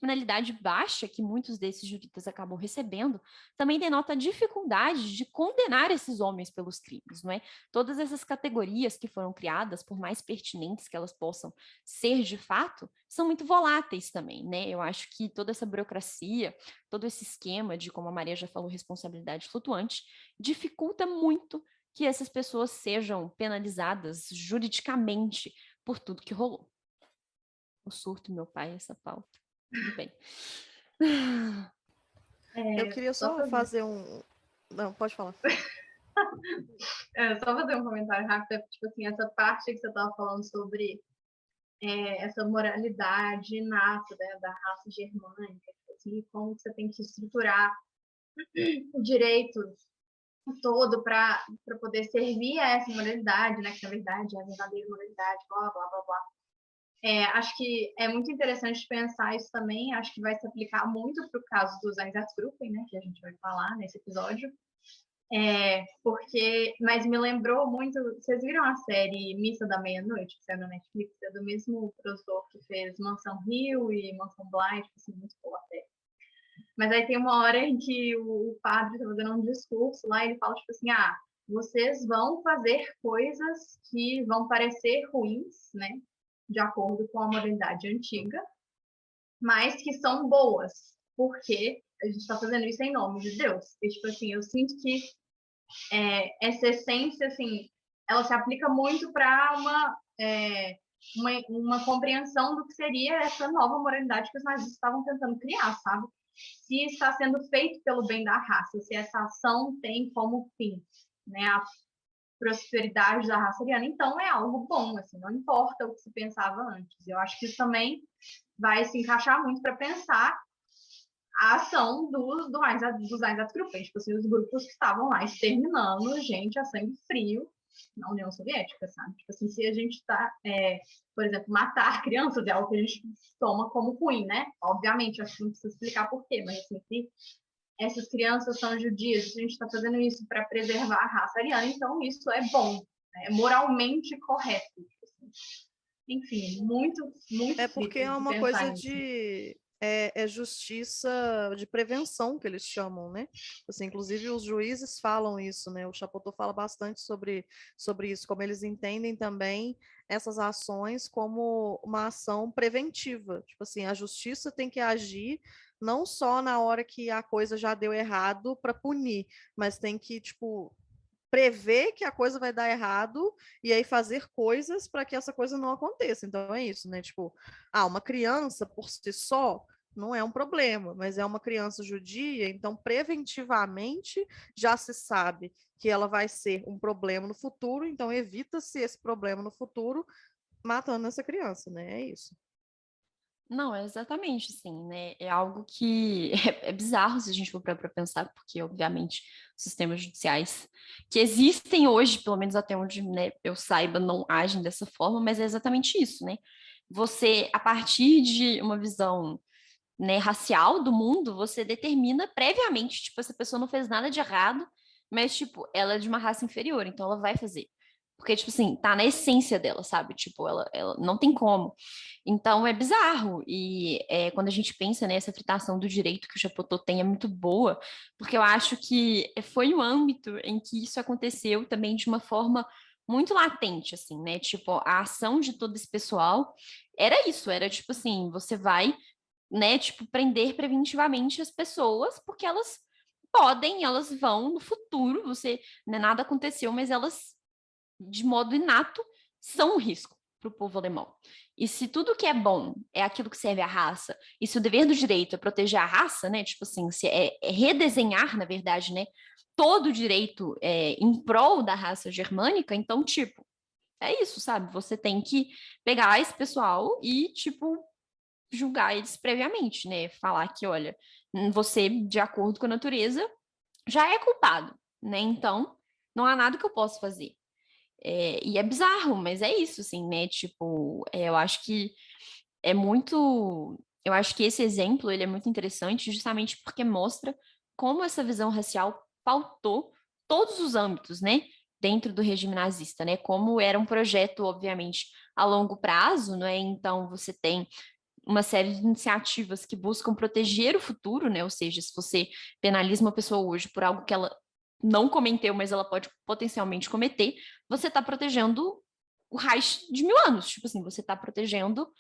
penalidade baixa que muitos desses juristas acabam recebendo também denota a dificuldade de condenar esses homens pelos crimes, não é? Todas essas categorias que foram criadas, por mais pertinentes que elas possam ser de fato, são muito voláteis também, né? Eu acho que toda essa burocracia, todo esse esquema de, como a Maria já falou, responsabilidade flutuante, dificulta muito que essas pessoas sejam penalizadas juridicamente por tudo que rolou. O surto, meu pai, essa pauta. Tudo bem. Eu queria só fazer um... Não, pode falar. Só fazer um comentário rápido, tipo assim, essa parte que você estava falando sobre essa moralidade inata, né, da raça germânica, tipo assim, como você tem que estruturar o direito todo para poder servir a essa moralidade, né, que na verdade é a verdadeira moralidade, blá, blá, blá, blá. Acho que é muito interessante pensar isso também, acho que vai se aplicar muito para o caso dos Einsatzgruppen, né, que a gente vai falar nesse episódio, mas me lembrou muito, vocês viram a série Missa da Meia-Noite, que saiu na Netflix, é do mesmo produtor que fez Mansão Hill e Mansão Bly, tipo assim, muito boa até. Mas aí tem uma hora em que o padre está fazendo um discurso lá, e ele fala, tipo assim, vocês vão fazer coisas que vão parecer ruins, né, de acordo com a moralidade antiga, mas que são boas, porque a gente está fazendo isso em nome de Deus. E, tipo assim, eu sinto que essa essência, assim, ela se aplica muito para uma compreensão do que seria essa nova moralidade que os nazistas estavam tentando criar, sabe? Se está sendo feito pelo bem da raça, se essa ação tem como fim, né, a prosperidade da raça ariana, então é algo bom, assim, não importa o que se pensava antes. Eu acho que isso também vai se encaixar muito para pensar a ação dos Einsatzgruppen, tipo assim, os grupos que estavam lá exterminando gente a sangue frio na União Soviética, sabe? Tipo assim, se a gente está, por exemplo, matar crianças é algo que a gente toma como ruim, né? Obviamente, acho que não precisa explicar por quê, mas assim, se essas crianças são judias, se a gente está fazendo isso para preservar a raça ariana, então isso é bom, né? É moralmente correto. Tipo assim. enfim, muito, muito É porque é triste de uma pensar coisa nisso. é justiça de prevenção que eles chamam, né? Assim, inclusive os juízes falam isso, né? O Chapotô fala bastante sobre isso, como eles entendem também essas ações como uma ação preventiva. Tipo assim, a justiça tem que agir não só na hora que a coisa já deu errado para punir, mas tem que, tipo, prever que a coisa vai dar errado e aí fazer coisas para que essa coisa não aconteça. Então é isso, né? Tipo, uma criança por si só não é um problema, mas é uma criança judia, então preventivamente já se sabe que ela vai ser um problema no futuro, então evita-se esse problema no futuro matando essa criança, né? É isso. Não, é exatamente assim, né? É algo que é bizarro se a gente for para pensar, porque, obviamente, os sistemas judiciais que existem hoje, pelo menos até onde, né, eu saiba, não agem dessa forma, mas é exatamente isso, né? Você, a partir de uma visão, né, racial do mundo, você determina previamente, tipo, essa pessoa não fez nada de errado, mas, tipo, ela é de uma raça inferior, então ela vai fazer. Porque, tipo assim, tá na essência dela, sabe? Tipo, ela não tem como. Então, é bizarro. E quando a gente pensa nessa fritação do direito que o Chapotô tem, é muito boa, porque eu acho que foi um âmbito em que isso aconteceu também de uma forma muito latente, assim, né? Tipo, a ação de todo esse pessoal era isso, era tipo assim, você vai, né, tipo, prender preventivamente as pessoas, porque elas podem, elas vão no futuro, você, né, nada aconteceu, mas elas, de modo inato, são um risco para o povo alemão. E se tudo que é bom é aquilo que serve à raça, e se o dever do direito é proteger a raça, né, tipo assim, se é redesenhar, na verdade, né, todo o direito em prol da raça germânica, então, tipo, é isso, sabe? Você tem que pegar esse pessoal e, tipo, julgar eles previamente, né? Falar que, olha, você, de acordo com a natureza, já é culpado, né? Então, não há nada que eu possa fazer. E é bizarro, mas é isso, assim, né? Tipo, eu acho que é muito. Eu acho que esse exemplo ele é muito interessante justamente porque mostra como essa visão racial pautou todos os âmbitos, né? Dentro do regime nazista, né? Como era um projeto, obviamente, a longo prazo, né? Então, você tem uma série de iniciativas que buscam proteger o futuro, né? Ou seja, se você penaliza uma pessoa hoje por algo que ela não cometeu, mas ela pode potencialmente cometer, você está protegendo o Reich de 1000 anos. Tipo assim, você está protegendo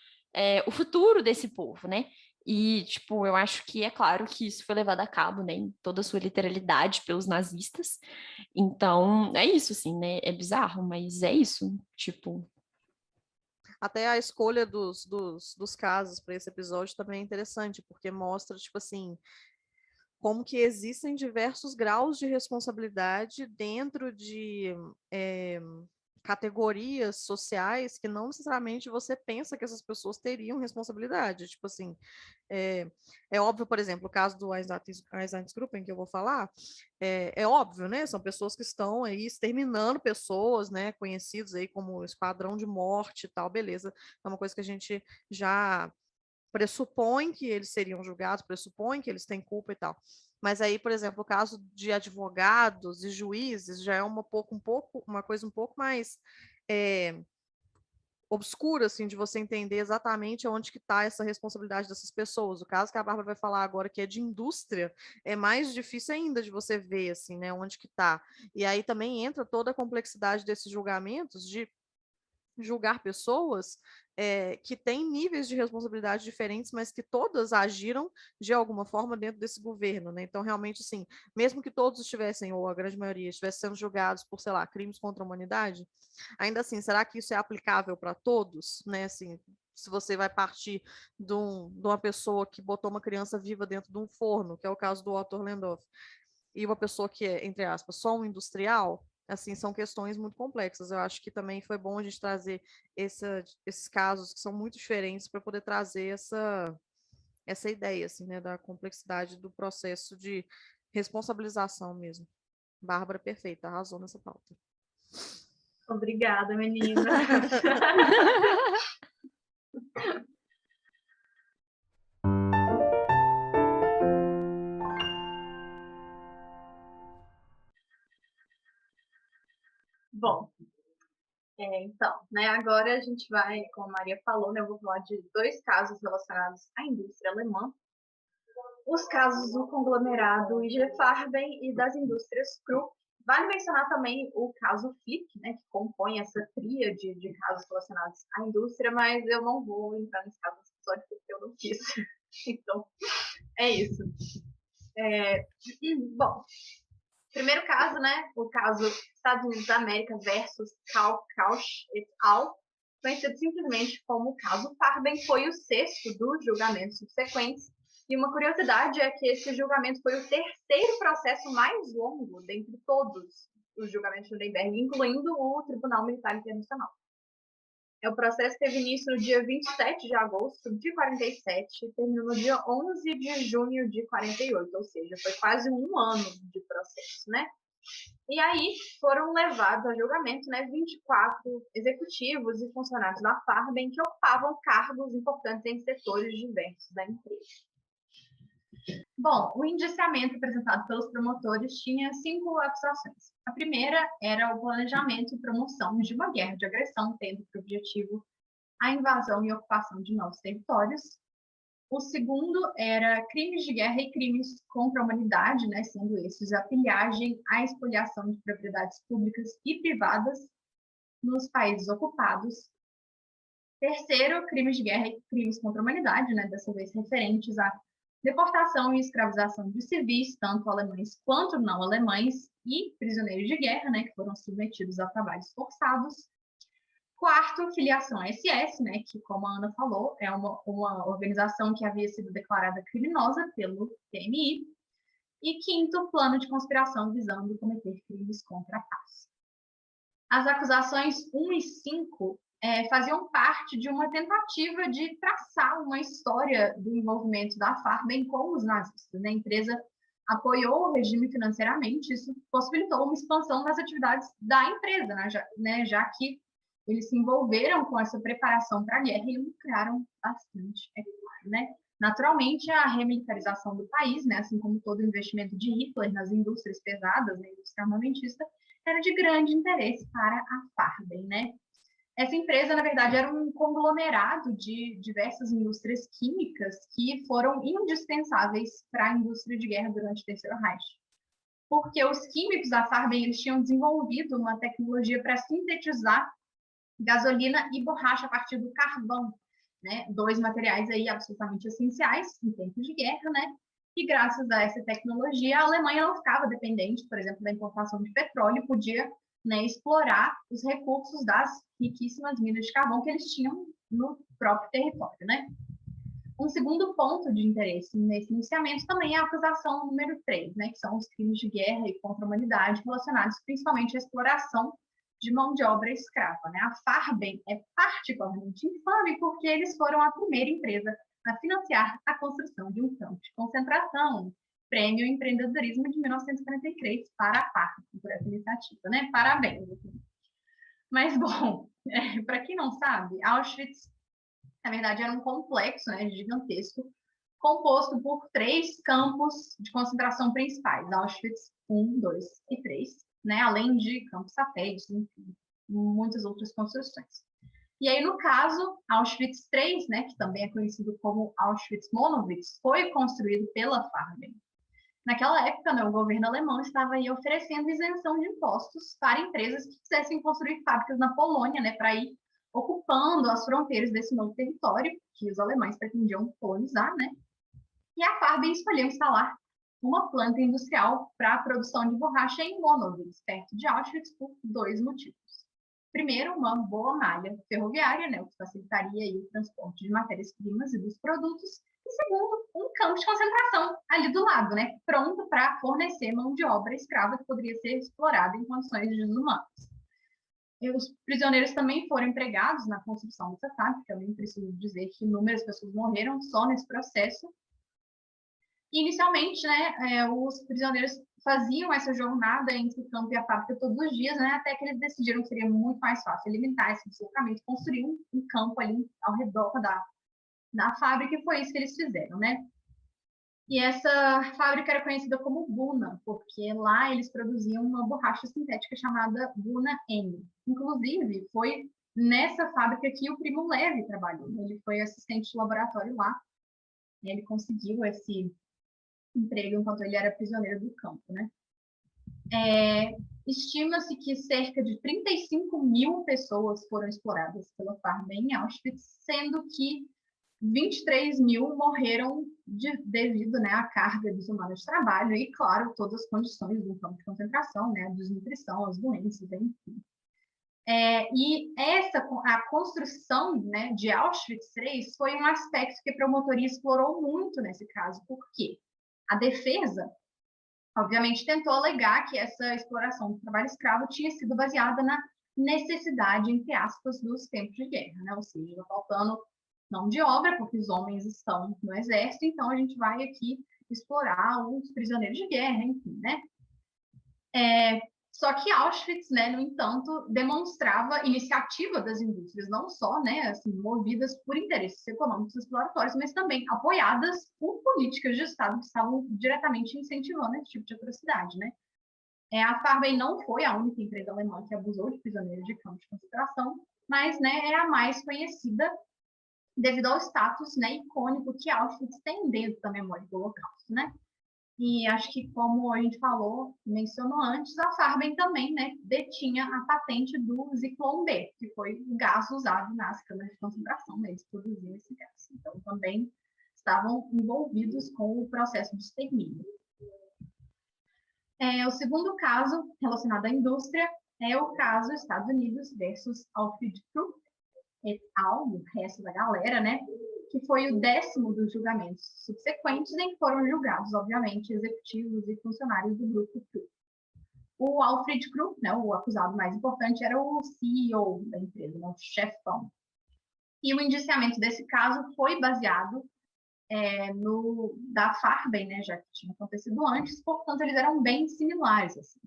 o futuro desse povo, né? E, tipo, eu acho que é claro que isso foi levado a cabo, né, em toda a sua literalidade pelos nazistas. Então, é isso, assim, né? É bizarro, mas é isso. Tipo, Até a escolha dos casos para esse episódio também é interessante, porque mostra, tipo assim, como que existem diversos graus de responsabilidade dentro de categorias sociais que não necessariamente você pensa que essas pessoas teriam responsabilidade. Tipo assim, é, é óbvio, por exemplo, o caso do Einsatzgruppen, que eu vou falar, é óbvio, né? São pessoas que estão aí exterminando pessoas, né? Conhecidos aí como esquadrão de morte e tal, beleza. É uma coisa que a gente já pressupõe que eles seriam julgados, pressupõe que eles têm culpa e tal. Mas aí, por exemplo, o caso de advogados e juízes já é uma coisa um pouco mais é, obscura, assim, de você entender exatamente onde que está essa responsabilidade dessas pessoas. O caso que a Bárbara vai falar agora, que é de indústria, é mais difícil ainda de você ver, assim, né, onde que está. E aí também entra toda a complexidade desses julgamentos de julgar pessoas que têm níveis de responsabilidade diferentes, mas que todas agiram de alguma forma dentro desse governo, né? Então, realmente, assim, mesmo que todos estivessem, ou a grande maioria, estivessem sendo julgados por, sei lá, crimes contra a humanidade, ainda assim, será que isso é aplicável para todos, né? Assim, se você vai partir de uma pessoa que botou uma criança viva dentro de um forno, que é o caso do Otto Lendorf, e uma pessoa que é, entre aspas, só um industrial, assim, são questões muito complexas. Eu acho que também foi bom a gente trazer esses casos que são muito diferentes para poder trazer essa ideia, assim, né, da complexidade do processo de responsabilização mesmo. Bárbara, perfeita, arrasou nessa pauta. Obrigada, menina. Bom, Então, né, agora a gente vai, como a Maria falou, né, eu vou falar de 2 casos relacionados à indústria alemã. Os casos do conglomerado IG Farben e das indústrias Krupp. Vale mencionar também o caso Flick, né, que compõe essa tríade de casos relacionados à indústria, mas eu não vou entrar nesse caso nesse episódio porque eu não quis. Então, é isso. Bom, primeiro caso, né, o caso Estados Unidos da América versus Kausch et al., conhecido simplesmente como o caso Farben, foi o 6º dos julgamentos subsequentes. E uma curiosidade é que esse julgamento foi o 3º processo mais longo dentre todos os julgamentos de Nuremberg, incluindo o Tribunal Militar Internacional. O processo teve início no dia 27 de agosto de 47 e terminou no dia 11 de junho de 48, ou seja, foi quase um ano de processo, né? E aí foram levados a julgamento, né, 24 executivos e funcionários da Farben que ocupavam cargos importantes em setores diversos da empresa. Bom, o indiciamento apresentado pelos promotores tinha 5 acusações. A primeira era o planejamento e promoção de uma guerra de agressão, tendo por objetivo a invasão e ocupação de novos territórios. O segundo era crimes de guerra e crimes contra a humanidade, né, sendo esses a pilhagem, a expoliação de propriedades públicas e privadas nos países ocupados. Terceiro, crimes de guerra e crimes contra a humanidade, né, dessa vez referentes à deportação e escravização de civis, tanto alemães quanto não alemães, e prisioneiros de guerra, né, que foram submetidos a trabalhos forçados. Quarto, filiação à SS, né, que, como a Ana falou, é uma organização que havia sido declarada criminosa pelo TMI. E quinto, plano de conspiração visando cometer crimes contra a paz. As acusações 1 e 5 faziam parte de uma tentativa de traçar uma história do envolvimento da Farben com os nazistas, né? A empresa apoiou o regime financeiramente, isso possibilitou uma expansão das atividades da empresa, já que eles se envolveram com essa preparação para a guerra e lucraram bastante, é claro, né? Naturalmente, a remilitarização do país, né, assim como todo o investimento de Hitler nas indústrias pesadas, na indústria armamentista, era de grande interesse para a Farben, né? Essa empresa, na verdade, era um conglomerado de diversas indústrias químicas que foram indispensáveis para a indústria de guerra durante o Terceiro Reich. Porque os químicos da Farben eles tinham desenvolvido uma tecnologia para sintetizar gasolina e borracha a partir do carvão, né? 2 materiais aí absolutamente essenciais em tempos de guerra, né? E graças a essa tecnologia, a Alemanha não ficava dependente, por exemplo, da importação de petróleo, podia, né, explorar os recursos das riquíssimas minas de carvão que eles tinham no próprio território, né? Um segundo ponto de interesse nesse iniciamento também é a acusação número 3, né, que são os crimes de guerra e contra a humanidade relacionados principalmente à exploração de mão de obra escrava, né? A Farben é particularmente infame porque eles foram a primeira empresa a financiar a construção de um campo de concentração, Prêmio Empreendedorismo de 1943 para a Farben, por essa iniciativa, né? Parabéns. Mas, bom, para quem não sabe, Auschwitz, na verdade, era um complexo, né, gigantesco, composto por 3 campos de concentração principais, Auschwitz 1, 2 e 3, né, além de campos satélites, enfim, muitas outras construções. E aí, no caso, Auschwitz III, né, que também é conhecido como Auschwitz-Monowitz, foi construído pela Farben. Naquela época, né, o governo alemão estava aí oferecendo isenção de impostos para empresas que quisessem construir fábricas na Polônia, né, para ir ocupando as fronteiras desse novo território que os alemães pretendiam colonizar, né? E a Farben escolheu instalar uma planta industrial para a produção de borracha em Monowitz, perto de Auschwitz, por 2 motivos. Primeiro, uma boa malha ferroviária, né, o que facilitaria aí o transporte de matérias-primas e dos produtos. E segundo, um campo de concentração ali do lado, né, pronto para fornecer mão de obra escrava que poderia ser explorada em condições desumanas. E os prisioneiros também foram empregados na construção dessa fábrica, eu nem preciso dizer que inúmeras pessoas morreram só nesse processo. E, inicialmente, né, os prisioneiros faziam essa jornada entre o campo e a fábrica todos os dias, né, até que eles decidiram que seria muito mais fácil limitar esse deslocamento, construir um campo ali ao redor da fábrica, e foi isso que eles fizeram, né? E essa fábrica era conhecida como Buna, porque lá eles produziam uma borracha sintética chamada Buna N. Inclusive, foi nessa fábrica que o Primo Levi trabalhou. Ele foi assistente de laboratório lá, e ele conseguiu esse emprego enquanto ele era prisioneiro do campo, né? Estima-se que cerca de 35 mil pessoas foram exploradas pela Farben em Auschwitz, sendo que 23 mil morreram devido, né, à carga desumana de trabalho e, claro, todas as condições do campo de concentração, né, a desnutrição, as doenças, enfim. E a construção, né, de Auschwitz III foi um aspecto que a promotoria explorou muito nesse caso, porque a defesa, obviamente, tentou alegar que essa exploração do trabalho escravo tinha sido baseada na necessidade, entre aspas, dos tempos de guerra, né? Ou seja, faltando mão de obra, porque os homens estão no exército, então a gente vai aqui explorar os prisioneiros de guerra, enfim, né? Só que Auschwitz, né, no entanto, demonstrava iniciativa das indústrias, não só, né, assim, movidas por interesses econômicos exploratórios, mas também apoiadas por políticas de Estado que estavam diretamente incentivando esse tipo de atrocidade, né? A Farben não foi a única empresa alemã que abusou de prisioneiros de campos de concentração, mas, né, é a mais conhecida devido ao status, né, icônico que Auschwitz tem dentro da memória do Holocausto, né? E acho que, como a gente falou, mencionou antes, a Farben também, né, detinha a patente do Zyklon B, que foi o gás usado nas câmaras de concentração, né, eles produziam esse gás. Então, também estavam envolvidos com o processo de extermínio. O segundo caso relacionado à indústria é o caso Estados Unidos versus Alfred Krupp et al., o resto da galera, né, que foi o 10º dos julgamentos subsequentes, em que foram julgados, obviamente, executivos e funcionários do grupo Krupp. O Alfred Krupp, né, o acusado mais importante, era o CEO da empresa, né, o chefão. E o indiciamento desse caso foi baseado da Farben, né, já que tinha acontecido antes, portanto, eles eram bem similares. Assim.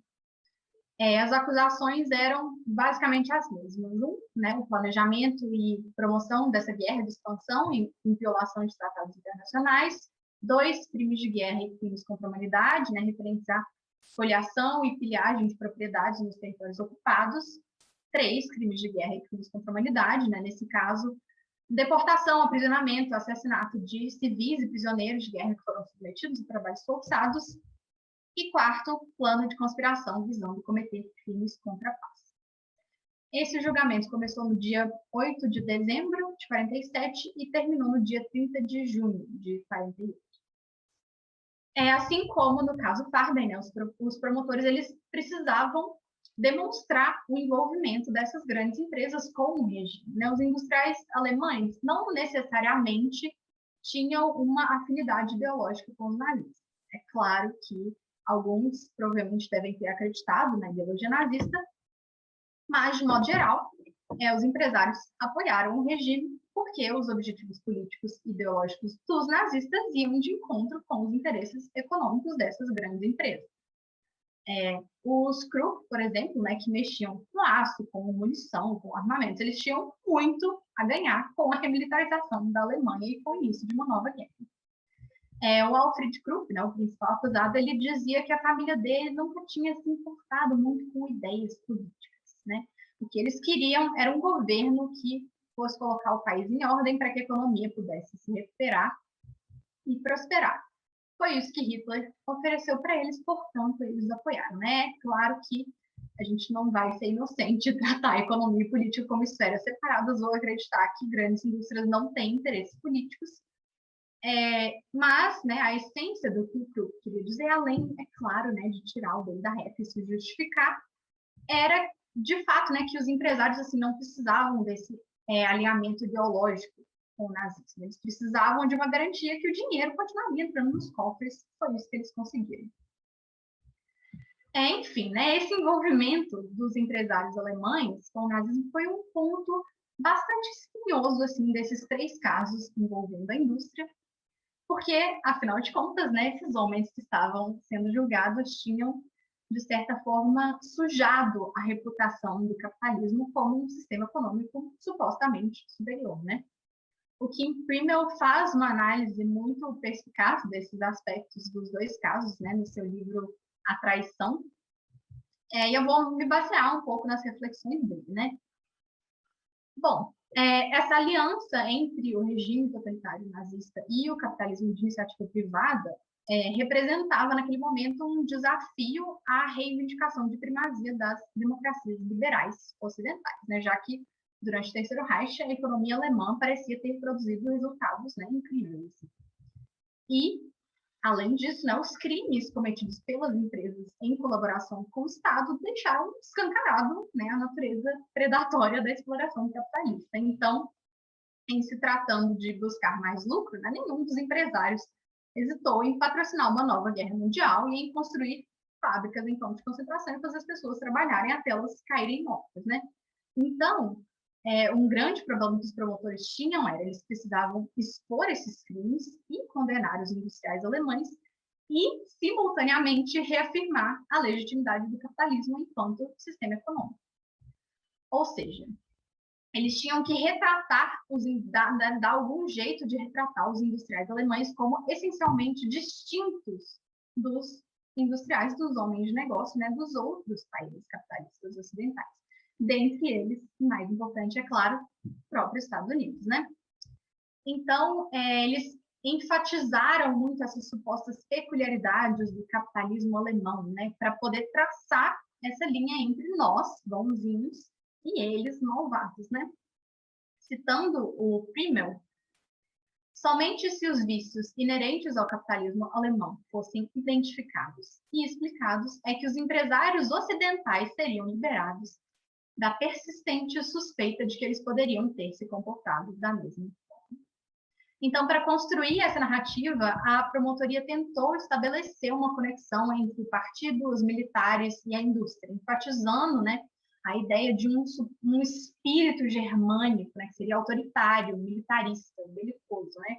As acusações eram basicamente as mesmas. Né, o planejamento e promoção dessa guerra de expansão em violação de tratados internacionais. 2, crimes de guerra e crimes contra a humanidade, né, referentes à espoliação e pilhagem de propriedades nos territórios ocupados. 3, crimes de guerra e crimes contra a humanidade, né, nesse caso, deportação, aprisionamento, assassinato de civis e prisioneiros de guerra que foram submetidos a trabalhos forçados. E 4, plano de conspiração visando cometer crimes contra a paz. Esse julgamento começou no dia 8 de dezembro de 47 e terminou no dia 30 de junho de 48. Assim como no caso Farben, né, os promotores eles precisavam demonstrar o envolvimento dessas grandes empresas com o regime. Né? Os industriais alemães não necessariamente tinham uma afinidade ideológica com os nazistas. É claro que alguns provavelmente devem ter acreditado na ideologia nazista, mas, de modo geral, os empresários apoiaram o regime porque os objetivos políticos e ideológicos dos nazistas iam de encontro com os interesses econômicos dessas grandes empresas. Os Krupp, por exemplo, né, que mexiam com aço, com munição, com armamentos, eles tinham muito a ganhar com a remilitarização da Alemanha e com o início de uma nova guerra. O Alfred Krupp, né, o principal acusado, ele dizia que a família dele nunca tinha se importado muito com ideias políticas, né? O que eles queriam era um governo que fosse colocar o país em ordem para que a economia pudesse se recuperar e prosperar. Foi isso que Hitler ofereceu para eles, portanto, eles apoiaram, né? Claro que a gente não vai ser inocente e tratar a economia e política como esferas separadas ou acreditar que grandes indústrias não têm interesses políticos. Mas, né, a essência do que eu queria dizer, além, é claro, né, de tirar o dedo da reta e se justificar, era, de fato, né, que os empresários assim, não precisavam desse alinhamento ideológico com o nazismo. Eles precisavam de uma garantia que o dinheiro continuaria entrando nos cofres. Foi isso que eles conseguiram. Enfim, né, esse envolvimento dos empresários alemães com o nazismo foi um ponto bastante espinhoso assim, desses 3 casos envolvendo a indústria, porque, afinal de contas, né, esses homens que estavam sendo julgados tinham, de certa forma, sujado a reputação do capitalismo como um sistema econômico supostamente superior, né? o Kim Friemel faz uma análise muito perspicaz desses aspectos dos dois casos, né, no seu livro A Traição. E eu vou me basear um pouco nas reflexões dele, né? Bom, essa aliança entre o regime totalitário nazista e o capitalismo de iniciativa privada representava, naquele momento, um desafio à reivindicação de primazia das democracias liberais ocidentais, né? Já que, durante o Terceiro Reich, a economia alemã parecia ter produzido resultados, né, incríveis. E, além disso, né, os crimes cometidos pelas empresas em colaboração com o Estado deixaram escancarado, né, a natureza predatória da exploração capitalista. Então, em se tratando de buscar mais lucro, né, nenhum dos empresários hesitou em patrocinar uma nova guerra mundial e em construir fábricas em campos de concentração e fazer as pessoas trabalharem até elas caírem mortas, né? Então, um grande problema que os promotores tinham era eles precisavam expor esses crimes e condenar os industriais alemães e, simultaneamente, reafirmar a legitimidade do capitalismo enquanto sistema econômico. Ou seja, eles tinham que retratar, dar algum jeito de retratar os industriais alemães como essencialmente distintos dos industriais, dos homens de negócio, né, dos outros países capitalistas ocidentais. Dentre eles, o mais importante, é claro, o próprio Estados Unidos, né? Então, eles enfatizaram muito essas supostas peculiaridades do capitalismo alemão, né, para poder traçar essa linha entre nós, bonzinhos, e eles, malvados, né? Citando o Friemel, somente se os vícios inerentes ao capitalismo alemão fossem identificados e explicados é que os empresários ocidentais seriam liberados da persistente suspeita de que eles poderiam ter se comportado da mesma forma. Então, para construir essa narrativa, a promotoria tentou estabelecer uma conexão entre o partido, os militares e a indústria, enfatizando, né, a ideia de um espírito germânico, né, que seria autoritário, militarista, belicoso, né?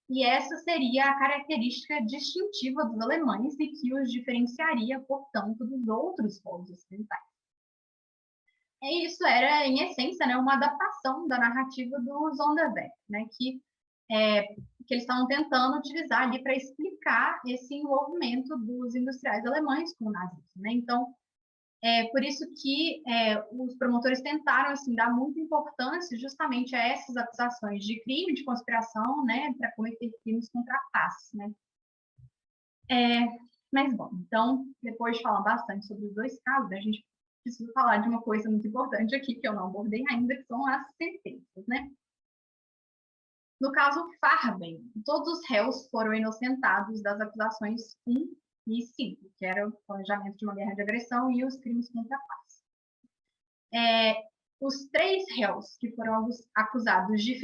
E essa seria a característica distintiva dos alemães e que os diferenciaria, portanto, dos outros povos ocidentais. Isso era, em essência, né, uma adaptação da narrativa do Zonderberg, né, que eles estavam tentando utilizar ali para explicar esse envolvimento dos industriais alemães com o nazismo, né? Então, por isso que os promotores tentaram assim, dar muita importância justamente a essas acusações de crime de conspiração, né, para cometer crimes contra a paz, né? Mas, bom, então, depois de falar bastante sobre os dois casos, a gente precisa falar de uma coisa muito importante aqui, que eu não abordei ainda, que são as sentenças, né? No caso Farben, todos os réus foram inocentados das acusações 1 e 5, que era o planejamento de uma guerra de agressão e os crimes contra a paz. Os 3 réus que foram acusados de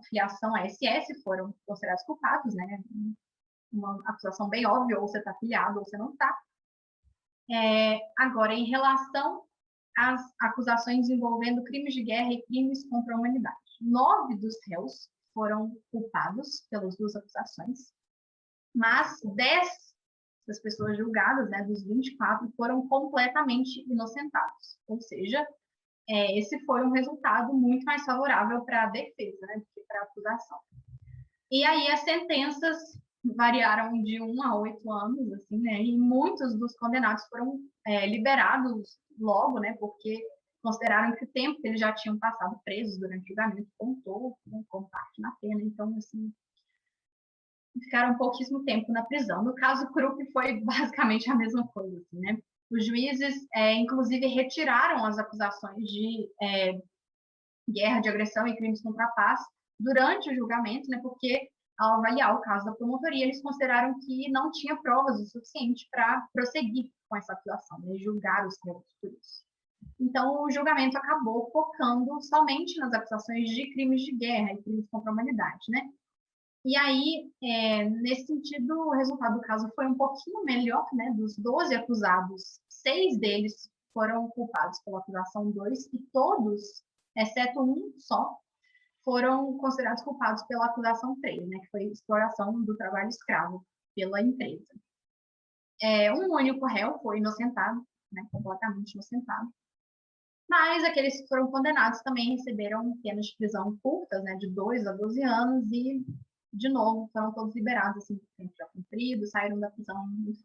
filiação à SS foram considerados culpados, né? Uma acusação bem óbvia, ou você está filiado ou você não está. Agora, em relação às acusações envolvendo crimes de guerra e crimes contra a humanidade, 9 dos réus foram culpados pelas 2 acusações, mas 10 das pessoas julgadas, né, dos 24, foram completamente inocentados. Ou seja, esse foi um resultado muito mais favorável para a defesa, né, do que para a acusação. E aí as sentenças variaram de 1 a 8 anos, assim, né, e muitos dos condenados foram liberados logo, né, porque consideraram que o tempo que eles já tinham passado presos durante o julgamento contou, né, como parte na pena. Então, assim, ficaram pouquíssimo tempo na prisão. No caso Krupp foi basicamente a mesma coisa, assim, né? Os juízes, inclusive, retiraram as acusações de guerra, de agressão e crimes contra a paz durante o julgamento, né? Porque, ao avaliar o caso da promotoria, eles consideraram que não tinha provas o suficiente para prosseguir com essa acusação, né? Julgar os réus por isso. Então, o julgamento acabou focando somente nas acusações de crimes de guerra e crimes contra a humanidade, né? E aí, nesse sentido, o resultado do caso foi um pouquinho melhor, né? Dos 12 acusados, 6 deles foram culpados pela acusação 2 e todos, exceto um só, foram considerados culpados pela acusação 3, né? Que foi exploração do trabalho escravo pela empresa. Um único réu foi inocentado, né? Completamente inocentado. Mas aqueles que foram condenados também receberam penas de prisão curtas, né, de 2 a 12 anos, e, de novo, foram todos liberados, assim, por tempo já cumprido, saíram da prisão muito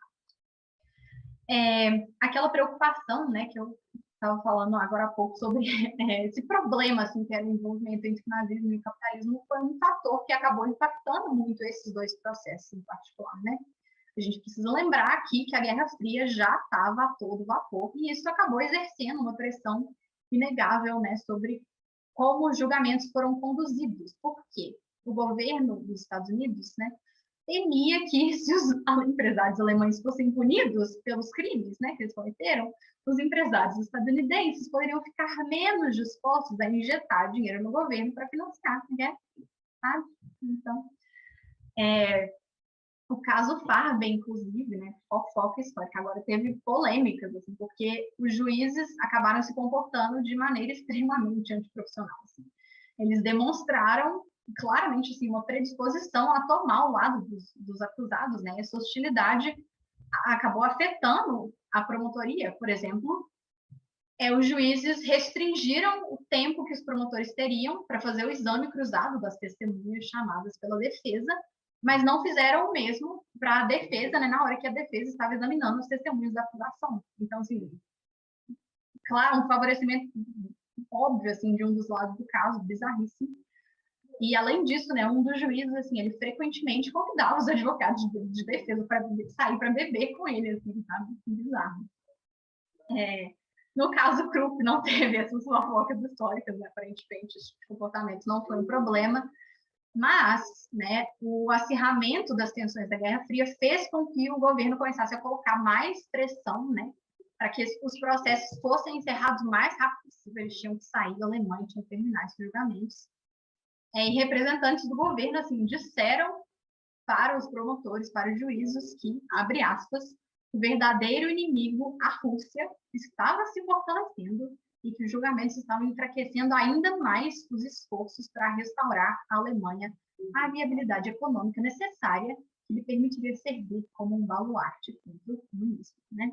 rápido. Aquela preocupação, né, que eu estava falando agora há pouco sobre esse problema, assim, que era o envolvimento entre nazismo e capitalismo, foi um fator que acabou impactando muito esses dois processos em particular, né? A gente precisa lembrar aqui que a Guerra Fria já estava a todo vapor, e isso acabou exercendo uma pressão inegável, né, sobre como os julgamentos foram conduzidos. Por quê? O governo dos Estados Unidos, né, temia que, se os empresários alemães fossem punidos pelos crimes, né, que eles cometeram, os empresários estadunidenses poderiam ficar menos dispostos a injetar dinheiro no governo para financiar a guerra, sabe? Então, o caso Farben, inclusive, né, fofoca histórica, agora teve polêmicas, assim, porque os juízes acabaram se comportando de maneira extremamente antiprofissional. Assim. Eles demonstraram claramente assim, uma predisposição a tomar o lado dos acusados, né? Essa hostilidade acabou afetando a promotoria, por exemplo. Os juízes restringiram o tempo que os promotores teriam para fazer o exame cruzado das testemunhas chamadas pela defesa, mas não fizeram o mesmo para a defesa, né, na hora que a defesa estava examinando os testemunhos da acusação. Então, assim, claro, um favorecimento óbvio, assim, de um dos lados do caso, bizarríssimo. E, além disso, né, um dos juízes, assim, ele frequentemente convidava os advogados de defesa para sair para beber com ele, assim, sabe? Bizarro. No caso, Krupp não teve essas fofocas históricas, né? Aparentemente, esse comportamento não foi um problema, mas, né, o acirramento das tensões da Guerra Fria fez com que o governo começasse a colocar mais pressão, né, para que os processos fossem encerrados o mais rápido possível. Eles tinham que sair da Alemanha, tinham que terminar esses julgamentos. E representantes do governo, assim, disseram para os promotores, para os juízes, que, abre aspas, o verdadeiro inimigo, a Rússia, estava se fortalecendo e que os julgamentos estavam enfraquecendo ainda mais os esforços para restaurar à Alemanha a viabilidade econômica necessária que lhe permitiria servir como um baluarte contra o comunismo, né?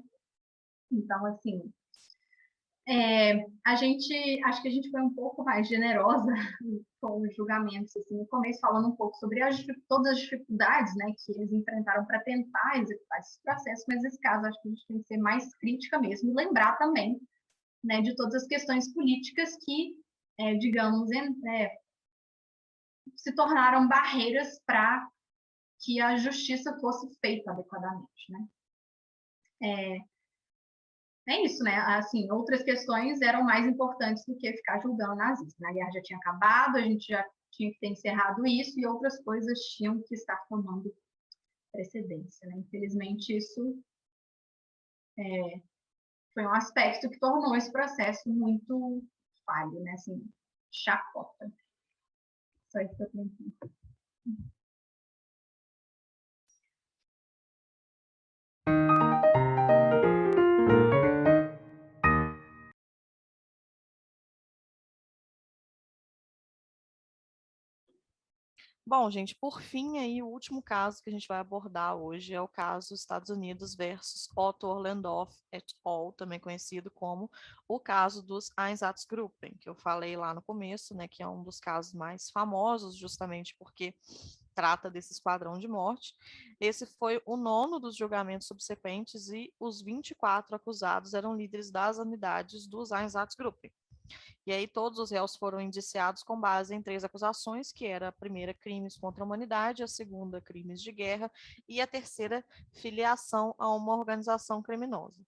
Então, assim, acho que a gente foi um pouco mais generosa com os julgamentos, assim, no começo falando um pouco sobre todas as dificuldades, né, que eles enfrentaram para tentar executar esses processos, mas nesse caso acho que a gente tem que ser mais crítica mesmo e lembrar também, né, de todas as questões políticas que, digamos, se tornaram barreiras para que a justiça fosse feita adequadamente, né? Isso, né? Assim, outras questões eram mais importantes do que ficar julgando nazistas. A guerra já tinha acabado, a gente já tinha que ter encerrado isso e outras coisas tinham que estar tomando precedência, né? Infelizmente, isso foi um aspecto que tornou esse processo muito falho, né? Assim, chacota. Só isso que eu tenho aqui. Bom, gente, por fim, aí, o último caso que a gente vai abordar hoje é o caso Estados Unidos versus Otto Orlandorff et al., também conhecido como o caso dos Einsatzgruppen, que eu falei lá no começo, né, que é um dos casos mais famosos, justamente porque trata desse esquadrão de morte. Esse foi o 9º dos julgamentos subsequentes e os 24 acusados eram líderes das unidades dos Einsatzgruppen. E aí todos os réus foram indiciados com base em 3 acusações, que era a primeira, crimes contra a humanidade, a segunda, crimes de guerra, e a terceira, filiação a uma organização criminosa.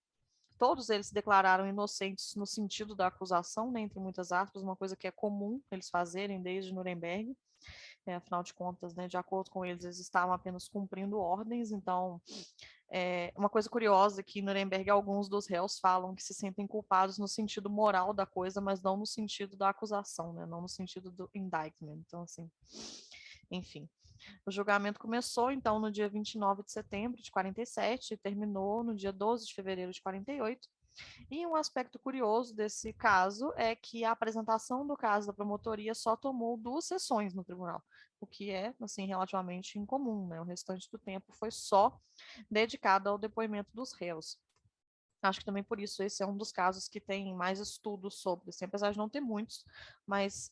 Todos eles se declararam inocentes no sentido da acusação, né, entre muitas aspas, uma coisa que é comum eles fazerem desde Nuremberg. Afinal de contas, né, de acordo com eles, eles estavam apenas cumprindo ordens, então uma coisa curiosa é que em Nuremberg alguns dos réus falam que se sentem culpados no sentido moral da coisa, mas não no sentido da acusação, né? Não no sentido do indictment. Então, assim, enfim. O julgamento começou, então, no dia 29 de setembro de 47 e terminou no dia 12 de fevereiro de 48. E um aspecto curioso desse caso é que a apresentação do caso da promotoria só tomou 2 sessões no tribunal, o que é, assim, relativamente incomum, né? O restante do tempo foi só dedicado ao depoimento dos réus. Acho que também por isso esse é um dos casos que tem mais estudos sobre, assim, apesar de não ter muitos, mas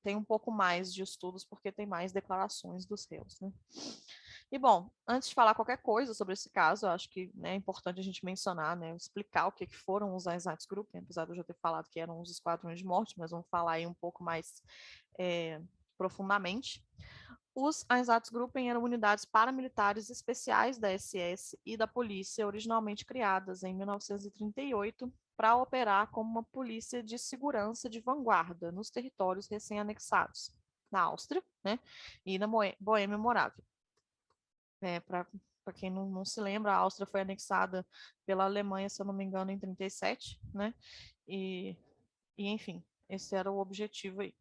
tem um pouco mais de estudos porque tem mais declarações dos réus, né? E bom, antes de falar qualquer coisa sobre esse caso, eu acho que, né, é importante a gente mencionar, né, explicar o que foram os Einsatzgruppen, apesar de eu já ter falado que eram os esquadrões de morte, mas vamos falar aí um pouco mais profundamente. Os Einsatzgruppen eram unidades paramilitares especiais da SS e da polícia, originalmente criadas em 1938 para operar como uma polícia de segurança de vanguarda nos territórios recém-anexados, na Áustria, né, e na Boêmia Morávia. Para quem não se lembra, a Áustria foi anexada pela Alemanha, se eu não me engano, em 1937, né, e enfim, esse era o objetivo aí.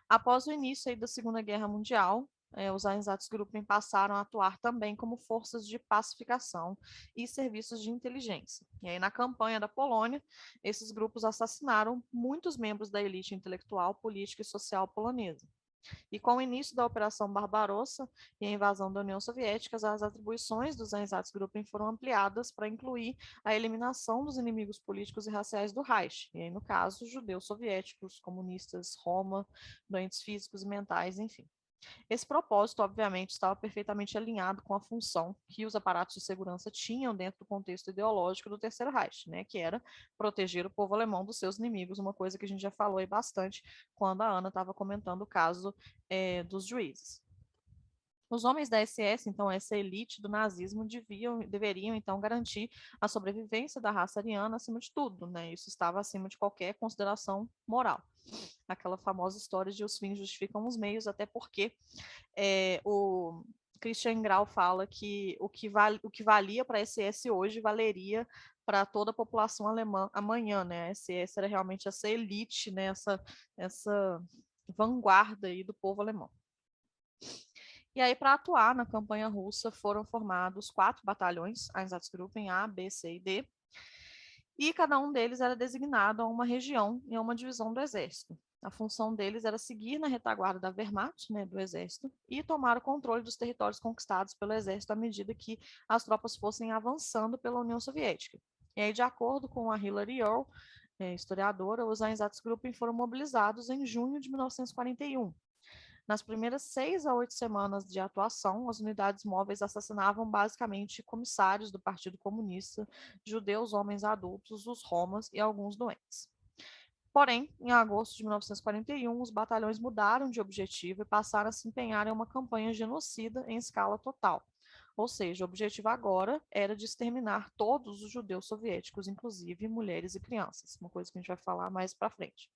Após o início aí da Segunda Guerra Mundial, os Einsatzgruppen passaram a atuar também como forças de pacificação e serviços de inteligência. E aí, na campanha da Polônia, esses grupos assassinaram muitos membros da elite intelectual, política e social polonesa. E com o início da Operação Barbarossa e a invasão da União Soviética, as atribuições dos Einsatzgruppen foram ampliadas para incluir a eliminação dos inimigos políticos e raciais do Reich, e aí, no caso, judeus soviéticos, comunistas, Roma, doentes físicos e mentais, enfim. Esse propósito, obviamente, estava perfeitamente alinhado com a função que os aparatos de segurança tinham dentro do contexto ideológico do Terceiro Reich, né, que era proteger o povo alemão dos seus inimigos, uma coisa que a gente já falou aí bastante quando a Ana estava comentando o caso dos juízes. Os homens da SS, então, essa elite do nazismo, deveriam, então, garantir a sobrevivência da raça ariana acima de tudo, né? Isso estava acima de qualquer consideração moral. Aquela famosa história de os fins justificam os meios, até porque o Christian Grau fala que o que valia para a SS hoje valeria para toda a população alemã amanhã, né? A SS era realmente essa elite, né? Essa vanguarda aí do povo alemão. E aí, para atuar na campanha russa, foram formados 4 batalhões, Einsatzgruppen A, B, C e D, e cada um deles era designado a uma região e a uma divisão do exército. A função deles era seguir na retaguarda da Wehrmacht, né, do exército, e tomar o controle dos territórios conquistados pelo exército à medida que as tropas fossem avançando pela União Soviética. E aí, de acordo com a Hilary Earl, historiadora, os Einsatzgruppen foram mobilizados em junho de 1941. Nas primeiras 6 a 8 semanas de atuação, as unidades móveis assassinavam basicamente comissários do Partido Comunista, judeus, homens adultos, os romas e alguns doentes. Porém, em agosto de 1941, os batalhões mudaram de objetivo e passaram a se empenhar em uma campanha genocida em escala total. Ou seja, o objetivo agora era de exterminar todos os judeus soviéticos, inclusive mulheres e crianças, uma coisa que a gente vai falar mais para frente.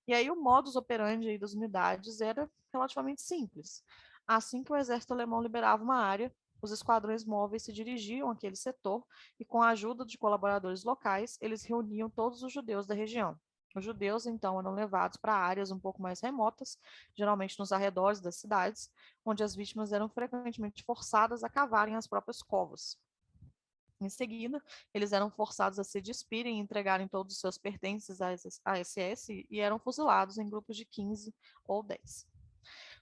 E aí o modus operandi aí das unidades era relativamente simples. Assim que o exército alemão liberava uma área, os esquadrões móveis se dirigiam àquele setor e, com a ajuda de colaboradores locais, eles reuniam todos os judeus da região. Os judeus, então, eram levados para áreas um pouco mais remotas, geralmente nos arredores das cidades, onde as vítimas eram frequentemente forçadas a cavarem as próprias covas. Em seguida, eles eram forçados a se despirem e entregarem todos os seus pertences à SS e eram fuzilados em grupos de 15 ou 10.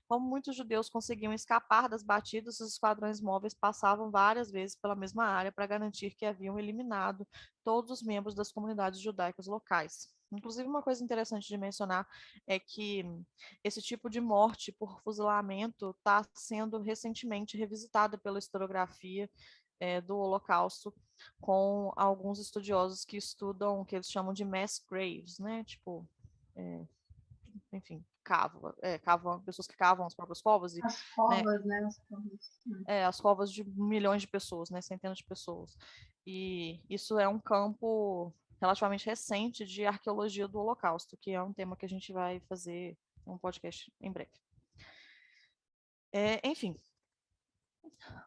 Como muitos judeus conseguiam escapar das batidas, os esquadrões móveis passavam várias vezes pela mesma área para garantir que haviam eliminado todos os membros das comunidades judaicas locais. Inclusive, uma coisa interessante de mencionar é que esse tipo de morte por fuzilamento está sendo recentemente revisitada pela historiografia do Holocausto, com alguns estudiosos que estudam o que eles chamam de mass graves, né? Tipo, enfim, pessoas que cavam as próprias covas e, As né, covas, né? As covas. as covas de milhões de pessoas, né? Centenas de pessoas. E isso é um campo relativamente recente de arqueologia do Holocausto, que é um tema que a gente vai fazer um podcast em breve. Enfim,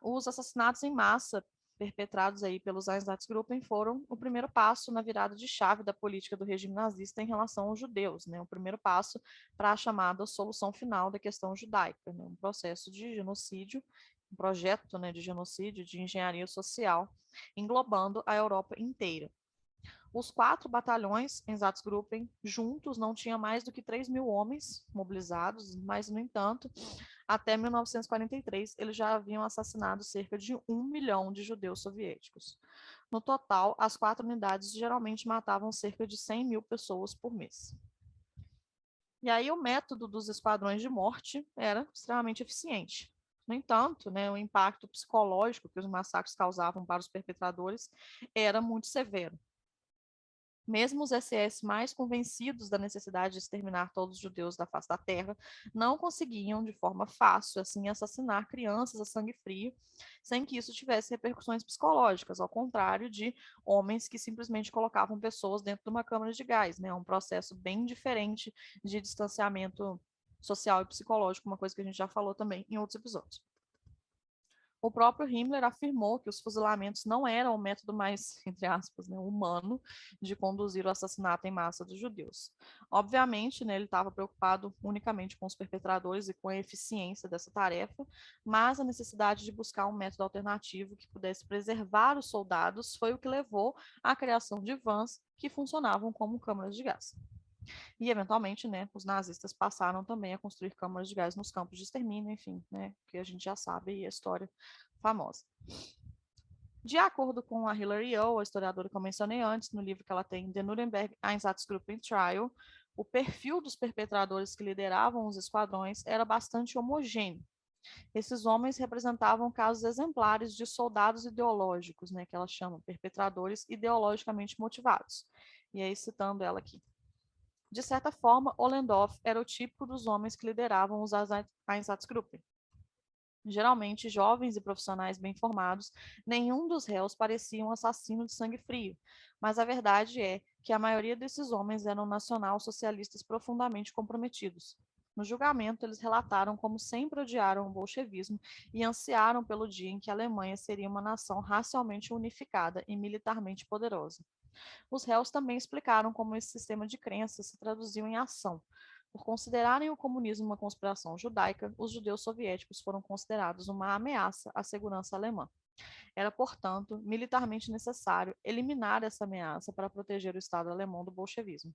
os assassinatos em massa perpetrados aí pelos Einsatzgruppen foram o primeiro passo na virada de chave da política do regime nazista em relação aos judeus, né? O primeiro passo para a chamada solução final da questão judaica, né? Um processo de genocídio, um projeto, né, de genocídio, de engenharia social, englobando a Europa inteira. Os 4 batalhões Einsatzgruppen juntos não tinham mais do que 3.000 homens mobilizados, mas, no entanto, até 1943, eles já haviam assassinado cerca de 1 milhão de judeus soviéticos. No total, as 4 unidades geralmente matavam cerca de 100.000 pessoas por mês. E aí o método dos esquadrões de morte era extremamente eficiente. No entanto, né, o impacto psicológico que os massacres causavam para os perpetradores era muito severo. Mesmo os SS mais convencidos da necessidade de exterminar todos os judeus da face da terra, não conseguiam, de forma fácil, assim, assassinar crianças a sangue frio, sem que isso tivesse repercussões psicológicas, ao contrário de homens que simplesmente colocavam pessoas dentro de uma câmara de gás, né? Um processo bem diferente de distanciamento social e psicológico, uma coisa que a gente já falou também em outros episódios. O próprio Himmler afirmou que os fuzilamentos não eram o método mais, entre aspas, né, humano de conduzir o assassinato em massa dos judeus. Obviamente, né, ele estava preocupado unicamente com os perpetradores e com a eficiência dessa tarefa, mas a necessidade de buscar um método alternativo que pudesse preservar os soldados foi o que levou à criação de vans que funcionavam como câmaras de gás. E, eventualmente, né, os nazistas passaram também a construir câmaras de gás nos campos de extermínio, enfim, né, que a gente já sabe e a história famosa. De acordo com a Hilary O, a historiadora que eu mencionei antes, no livro que ela tem, The Nuremberg Einsatzgruppen Trial, o perfil dos perpetradores que lideravam os esquadrões era bastante homogêneo. Esses homens representavam casos exemplares de soldados ideológicos, né, que ela chama perpetradores ideologicamente motivados. E aí, citando ela aqui. De certa forma, Ollendorf era o típico dos homens que lideravam os Einsatzgruppen. Geralmente jovens e profissionais bem formados, nenhum dos réus parecia um assassino de sangue frio, mas a verdade é que a maioria desses homens eram nacional-socialistas profundamente comprometidos. No julgamento, eles relataram como sempre odiaram o bolchevismo e ansiaram pelo dia em que a Alemanha seria uma nação racialmente unificada e militarmente poderosa. Os réus também explicaram como esse sistema de crenças se traduziu em ação. Por considerarem o comunismo uma conspiração judaica, os judeus soviéticos foram considerados uma ameaça à segurança alemã. Era, portanto, militarmente necessário eliminar essa ameaça para proteger o Estado alemão do bolchevismo.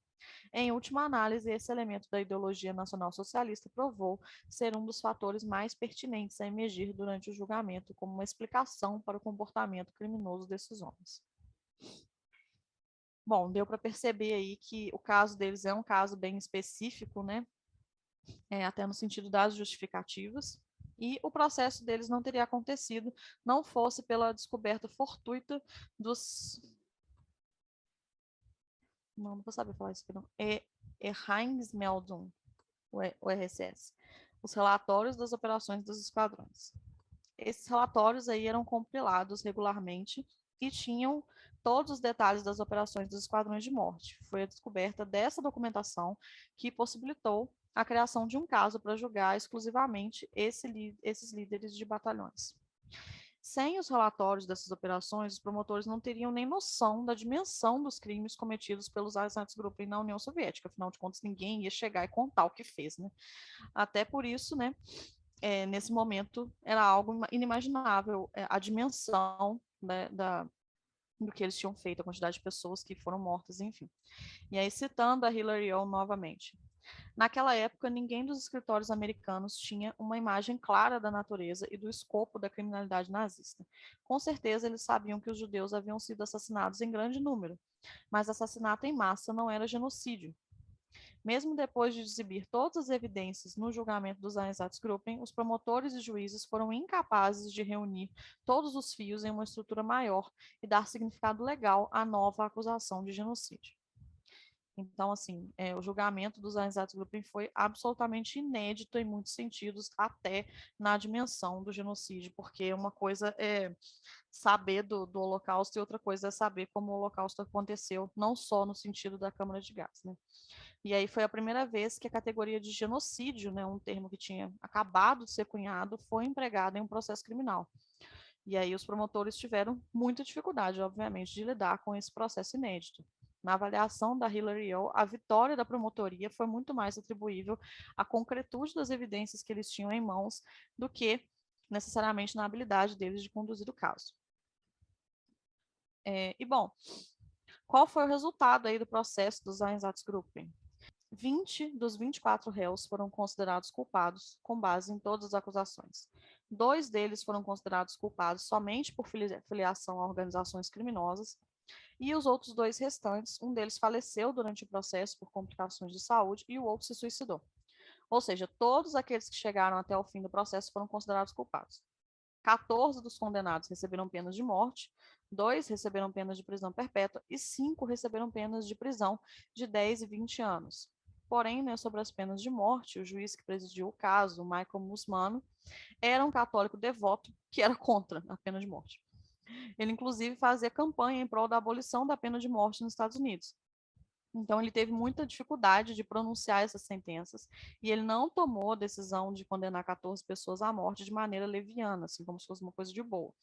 Em última análise, esse elemento da ideologia nacional-socialista provou ser um dos fatores mais pertinentes a emergir durante o julgamento como uma explicação para o comportamento criminoso desses homens. Bom, deu para perceber aí que o caso deles é um caso bem específico, né? Até no sentido das justificativas. E o processo deles não teria acontecido não fosse pela descoberta fortuita dos. Não vou saber falar isso aqui, não. Heinz-Meldung, o RSS. Os relatórios das operações dos esquadrões. Esses relatórios aí eram compilados regularmente e tinham todos os detalhes das operações dos esquadrões de morte. Foi a descoberta dessa documentação que possibilitou a criação de um caso para julgar exclusivamente esses líderes de batalhões. Sem os relatórios dessas operações, os promotores não teriam nem noção da dimensão dos crimes cometidos pelos Einsatzgruppen na União Soviética. Afinal de contas, ninguém ia chegar e contar o que fez, né? Até por isso, né, nesse momento era algo inimaginável, a dimensão, né, do que eles tinham feito, a quantidade de pessoas que foram mortas, enfim. E aí, citando a Hilary O novamente. Naquela época, ninguém dos escritórios americanos tinha uma imagem clara da natureza e do escopo da criminalidade nazista. Com certeza, eles sabiam que os judeus haviam sido assassinados em grande número, mas assassinato em massa não era genocídio. Mesmo depois de exibir todas as evidências no julgamento dos Einsatzgruppen, os promotores e juízes foram incapazes de reunir todos os fios em uma estrutura maior e dar significado legal à nova acusação de genocídio. Então, assim, o julgamento dos Einsatzgruppen foi absolutamente inédito em muitos sentidos, até na dimensão do genocídio, porque uma coisa é saber do Holocausto e outra coisa é saber como o Holocausto aconteceu, não só no sentido da câmara de gás, né? E aí foi a primeira vez que a categoria de genocídio, né, um termo que tinha acabado de ser cunhado, foi empregado em um processo criminal. E aí os promotores tiveram muita dificuldade, obviamente, de lidar com esse processo inédito. Na avaliação da Hilary O, a vitória da promotoria foi muito mais atribuível à concretude das evidências que eles tinham em mãos do que necessariamente na habilidade deles de conduzir o caso. Bom, qual foi o resultado aí do processo dos Einsatzgruppen? 20 dos 24 réus foram considerados culpados com base em todas as acusações. 2 deles foram considerados culpados somente por filiação a organizações criminosas, e os outros 2 restantes, um deles faleceu durante o processo por complicações de saúde e o outro se suicidou. Ou seja, todos aqueles que chegaram até o fim do processo foram considerados culpados. 14 dos condenados receberam penas de morte, 2 receberam penas de prisão perpétua e 5 receberam penas de prisão de 10 e 20 anos. Porém, né, sobre as penas de morte, o juiz que presidiu o caso, Michael Musmano, era um católico devoto que era contra a pena de morte. Ele, inclusive, fazia campanha em prol da abolição da pena de morte nos Estados Unidos. Então, ele teve muita dificuldade de pronunciar essas sentenças e ele não tomou a decisão de condenar 14 pessoas à morte de maneira leviana, assim, como se fosse uma coisa de boa.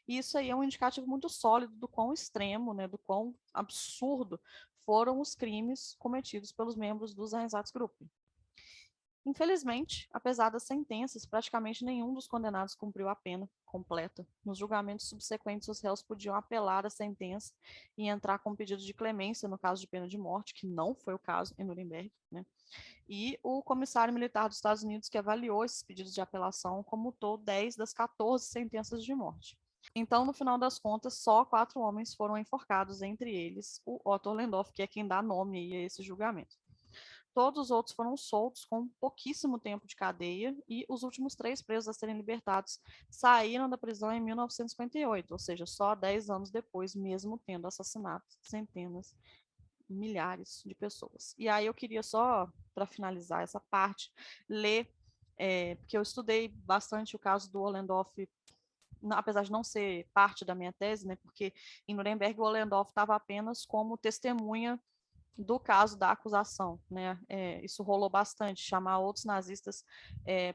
E isso aí é um indicativo muito sólido do quão extremo, né, do quão absurdo foram os crimes cometidos pelos membros dos Einsatzgruppen. Infelizmente, apesar das sentenças, praticamente nenhum dos condenados cumpriu a pena completa. Nos julgamentos subsequentes, os réus podiam apelar a sentença e entrar com pedido de clemência no caso de pena de morte, que não foi o caso em Nuremberg, né? E o comissário militar dos Estados Unidos, que avaliou esses pedidos de apelação, comutou 10 das 14 sentenças de morte. Então, no final das contas, só 4 homens foram enforcados, entre eles o Otto Lendorf, que é quem dá nome a esse julgamento. Todos os outros foram soltos com pouquíssimo tempo de cadeia e os últimos 3 presos a serem libertados saíram da prisão em 1958, ou seja, só 10 anos depois, mesmo tendo assassinado centenas, milhares de pessoas. E aí eu queria só, para finalizar essa parte, ler, porque eu estudei bastante o caso do Ollendorff, apesar de não ser parte da minha tese, né, porque em Nuremberg o Ollendorff estava apenas como testemunha do caso da acusação, né? Isso rolou bastante, chamar outros nazistas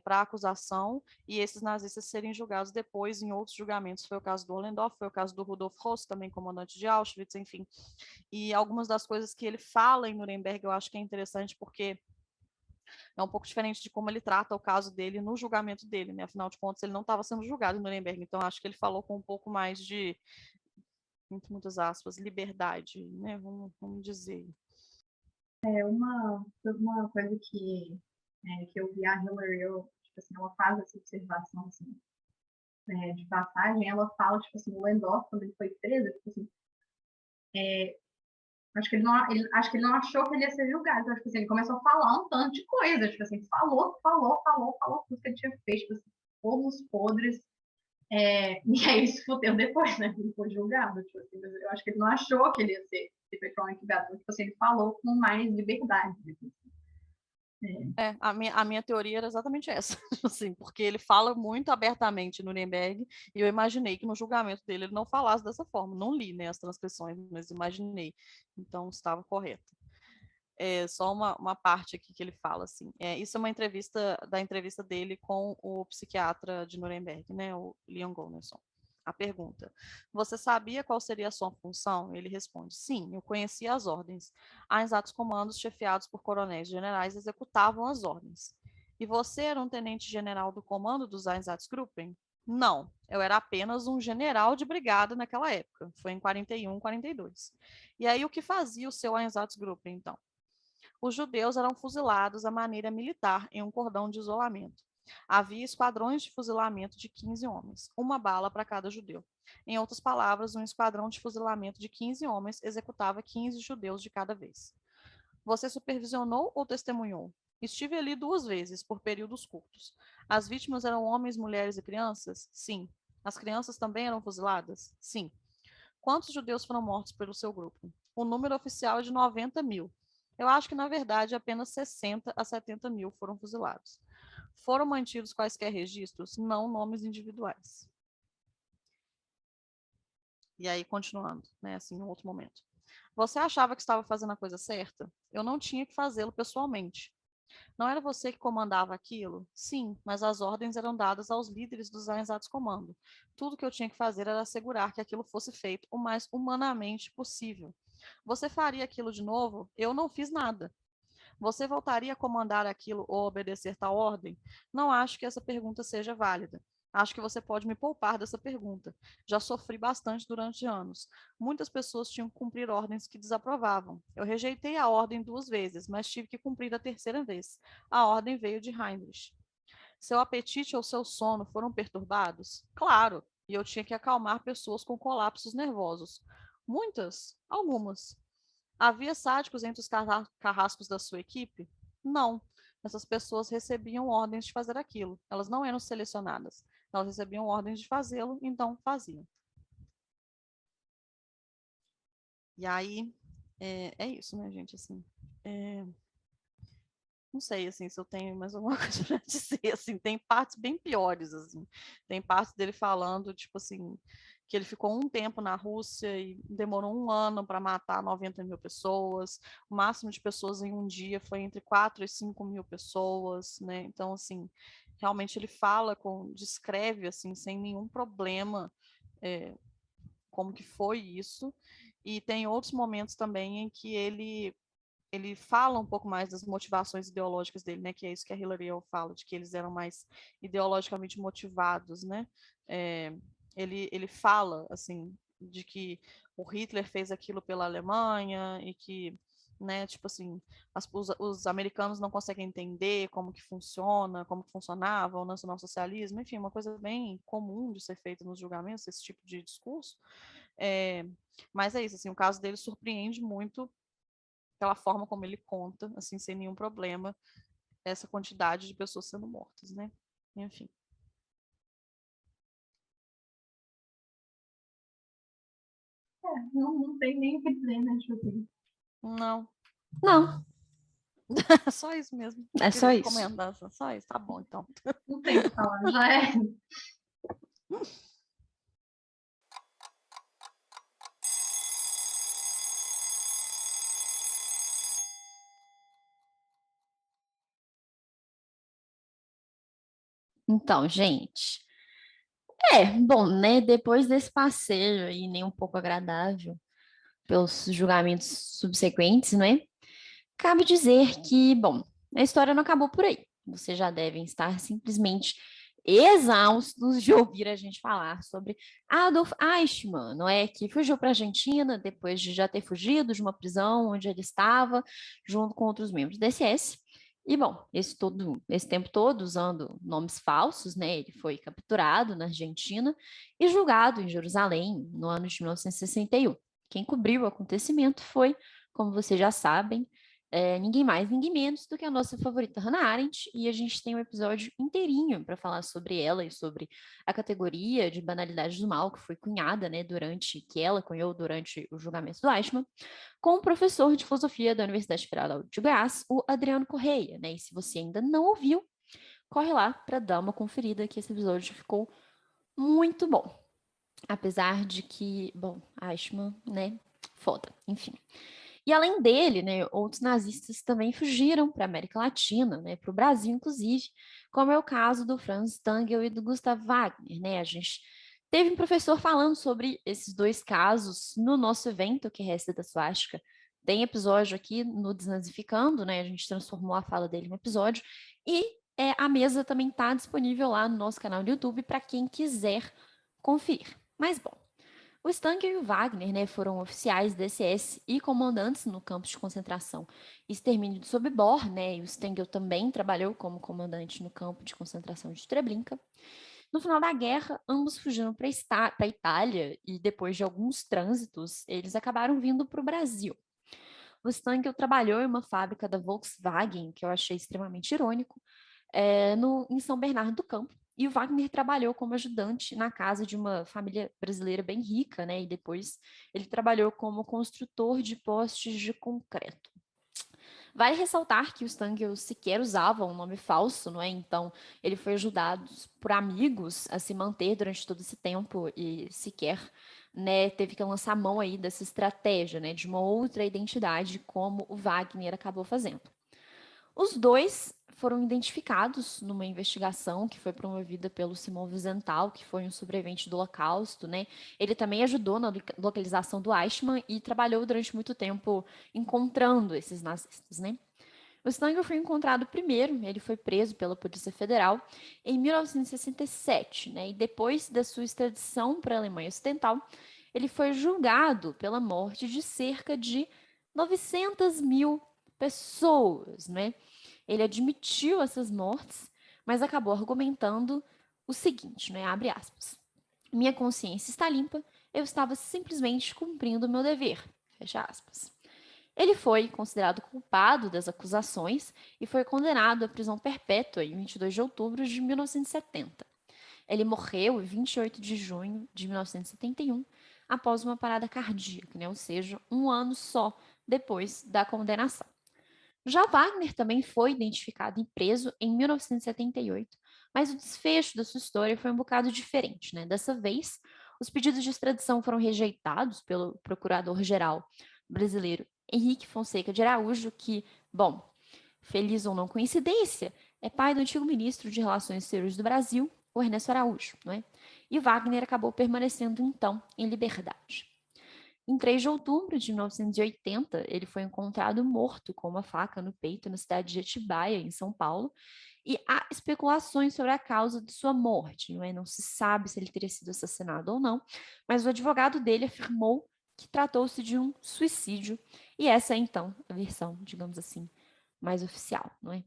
para acusação e esses nazistas serem julgados depois em outros julgamentos. Foi o caso do Ollendorff, foi o caso do Rudolf Höss, também comandante de Auschwitz, enfim. E algumas das coisas que ele fala em Nuremberg eu acho que é interessante porque é um pouco diferente de como ele trata o caso dele no julgamento dele, né? Afinal de contas, ele não estava sendo julgado em Nuremberg, então acho que ele falou com um pouco mais de, entre muitas aspas, liberdade, né? Vamos dizer. Uma coisa que eu vi a Hillary, tipo assim, ela faz essa observação assim, de passagem, ela fala, tipo assim, o Lendorf, quando ele foi preso, tipo assim, acho que ele não achou que ele ia ser julgado. Então, tipo assim, ele começou a falar um tanto de coisa, tipo assim, falou tudo que ele tinha feito, tipo assim, fomos podres. E aí ele se fudeu depois, né? Ele foi julgado. Tipo assim, mas eu acho que ele não achou que ele ia ser efetivamente julgado. Então, tipo assim, ele falou com mais liberdade. Tipo assim. A minha teoria era exatamente essa, assim, porque ele fala muito abertamente no Nuremberg, e eu imaginei que no julgamento dele ele não falasse dessa forma. Não li, né, as transcrições, mas imaginei. Então estava correto. Só uma parte aqui que ele fala, assim. Isso é uma entrevista dele com o psiquiatra de Nuremberg, né, o Leon Gunnarsson. A pergunta: você sabia qual seria a sua função? Ele responde: sim, eu conhecia as ordens. Exatos comandos chefiados por coronéis generais executavam as ordens. E você era um tenente-general do comando dos Einsatzgruppen? Não, eu era apenas um general de brigada naquela época. Foi em 41, 42. E aí o que fazia o seu Einsatzgruppen, então? Os judeus eram fuzilados à maneira militar em um cordão de isolamento. Havia esquadrões de fuzilamento de 15 homens, uma bala para cada judeu. Em outras palavras, um esquadrão de fuzilamento de 15 homens executava 15 judeus de cada vez. Você supervisionou ou testemunhou? Estive ali 2 vezes, por períodos curtos. As vítimas eram homens, mulheres e crianças? Sim. As crianças também eram fuziladas? Sim. Quantos judeus foram mortos pelo seu grupo? O número oficial é de 90 mil. Eu acho que, na verdade, apenas 60 a 70 mil foram fuzilados. Foram mantidos quaisquer registros? Não nomes individuais. E aí, continuando, né, assim, em outro momento. Você achava que estava fazendo a coisa certa? Eu não tinha que fazê-lo pessoalmente. Não era você que comandava aquilo? Sim, mas as ordens eram dadas aos líderes dos Einsatzkommando. Tudo que eu tinha que fazer era assegurar que aquilo fosse feito o mais humanamente possível. Você faria aquilo de novo? Eu não fiz nada. Você voltaria a comandar aquilo ou obedecer tal ordem? Não acho que essa pergunta seja válida. Acho que você pode me poupar dessa pergunta. Já sofri bastante durante anos. Muitas pessoas tinham que cumprir ordens que desaprovavam. Eu rejeitei a ordem 2 vezes, mas tive que cumprir a terceira vez. A ordem veio de Heinrich. Seu apetite ou seu sono foram perturbados? Claro, e eu tinha que acalmar pessoas com colapsos nervosos. Muitas, algumas. Havia sádicos entre os carrascos da sua equipe? Não. Essas pessoas recebiam ordens de fazer aquilo. Elas não eram selecionadas. Elas recebiam ordens de fazê-lo, então faziam. E aí, é isso, né, gente? Assim, não sei, assim, se eu tenho mais alguma coisa para dizer, assim, tem partes bem piores, assim. Tem partes dele falando, tipo assim, que ele ficou um tempo na Rússia e demorou 1 ano para matar 90 mil pessoas. O máximo de pessoas em um dia foi entre 4 e 5 mil pessoas, né? Então, assim, realmente ele fala, descreve, assim, sem nenhum problema, como que foi isso. E tem outros momentos também em que ele fala um pouco mais das motivações ideológicas dele, né? Que é isso que a Hillary fala, de que eles eram mais ideologicamente motivados, né? Ele fala, assim, de que o Hitler fez aquilo pela Alemanha e que, né, tipo assim, os americanos não conseguem entender como que funciona, como que funcionava o nacionalsocialismo, enfim, uma coisa bem comum de ser feita nos julgamentos, esse tipo de discurso. Mas é isso, assim, o caso dele surpreende muito pela forma como ele conta, assim, sem nenhum problema, essa quantidade de pessoas sendo mortas, né? Enfim. Não tem nem o que dizer, né, Judy? Não, Não, é só isso mesmo. é só Queria isso. comentar, só isso, tá bom, então. Não tem o que falar, já é. Então, gente, bom, né? Depois desse passeio aí, nem um pouco agradável pelos julgamentos subsequentes, né? Cabe dizer que, bom, a história não acabou por aí. Vocês já devem estar simplesmente exaustos de ouvir a gente falar sobre Adolf Eichmann, não é? Que fugiu para a Argentina depois de já ter fugido de uma prisão onde ele estava, junto com outros membros da SS. E, bom, esse tempo todo, usando nomes falsos, né? Ele foi capturado na Argentina e julgado em Jerusalém no ano de 1961. Quem cobriu o acontecimento foi, como vocês já sabem, ninguém mais, ninguém menos do que a nossa favorita Hannah Arendt, e a gente tem um episódio inteirinho para falar sobre ela e sobre a categoria de banalidade do mal que foi cunhada, né, que ela cunhou durante o julgamento do Eichmann, com o professor de filosofia da Universidade Federal de Goiás, o Adriano Correia, né? E se você ainda não ouviu, corre lá para dar uma conferida, que esse episódio ficou muito bom. Apesar de que, bom, Eichmann, né, foda, enfim. E além dele, né, outros nazistas também fugiram para a América Latina, né, para o Brasil, inclusive, como é o caso do Franz Stangl e do Gustav Wagner. Né? A gente teve um professor falando sobre esses dois casos no nosso evento, que resta da Suástica. Tem episódio aqui no Desnazificando, né? A gente transformou a fala dele em episódio. E a mesa também está disponível lá no nosso canal do YouTube para quem quiser conferir. Mas, bom, o Stanker e o Wagner, né, foram oficiais da SS e comandantes no campo de concentração e extermínio de Sobibor, né, e o Stengel também trabalhou como comandante no campo de concentração de Treblinka. No final da guerra, ambos fugiram para a Itália e depois de alguns trânsitos, eles acabaram vindo para o Brasil. O Stengel trabalhou em uma fábrica da Volkswagen, que eu achei extremamente irônico, em São Bernardo do Campo. E o Wagner trabalhou como ajudante na casa de uma família brasileira bem rica, né? E depois ele trabalhou como construtor de postes de concreto. Vale ressaltar que o Stangl sequer usava um nome falso, não é? Então, ele foi ajudado por amigos a se manter durante todo esse tempo e sequer, né, teve que lançar mão aí dessa estratégia, né, de uma outra identidade, como o Wagner acabou fazendo. Os dois foram identificados numa investigação que foi promovida pelo Simão Wiesenthal, que foi um sobrevivente do Holocausto, né? Ele também ajudou na localização do Eichmann e trabalhou durante muito tempo encontrando esses nazistas, né? O Stangl foi encontrado primeiro, ele foi preso pela Polícia Federal em 1967, né? E depois da sua extradição para a Alemanha Ocidental, ele foi julgado pela morte de cerca de 900 mil pessoas, né? Ele admitiu essas mortes, mas acabou argumentando o seguinte, né, abre aspas, minha consciência está limpa, eu estava simplesmente cumprindo o meu dever, fecha aspas. Ele foi considerado culpado das acusações e foi condenado à prisão perpétua em 22 de outubro de 1970. Ele morreu em 28 de junho de 1971, após uma parada cardíaca, né? Ou seja, um ano só depois da condenação. Já Wagner também foi identificado e preso em 1978, mas o desfecho da sua história foi um bocado diferente, né? Dessa vez, os pedidos de extradição foram rejeitados pelo procurador-geral brasileiro Henrique Fonseca de Araújo, que, bom, feliz ou não coincidência, é pai do antigo ministro de Relações Exteriores do Brasil, o Ernesto Araújo, não é? E Wagner acabou permanecendo, então, em liberdade. Em 3 de outubro de 1980, ele foi encontrado morto com uma faca no peito na cidade de Atibaia, em São Paulo, e há especulações sobre a causa de sua morte, não é? Não se sabe se ele teria sido assassinado ou não, mas o advogado dele afirmou que tratou-se de um suicídio, e essa é, então, a versão, digamos assim, mais oficial, não é?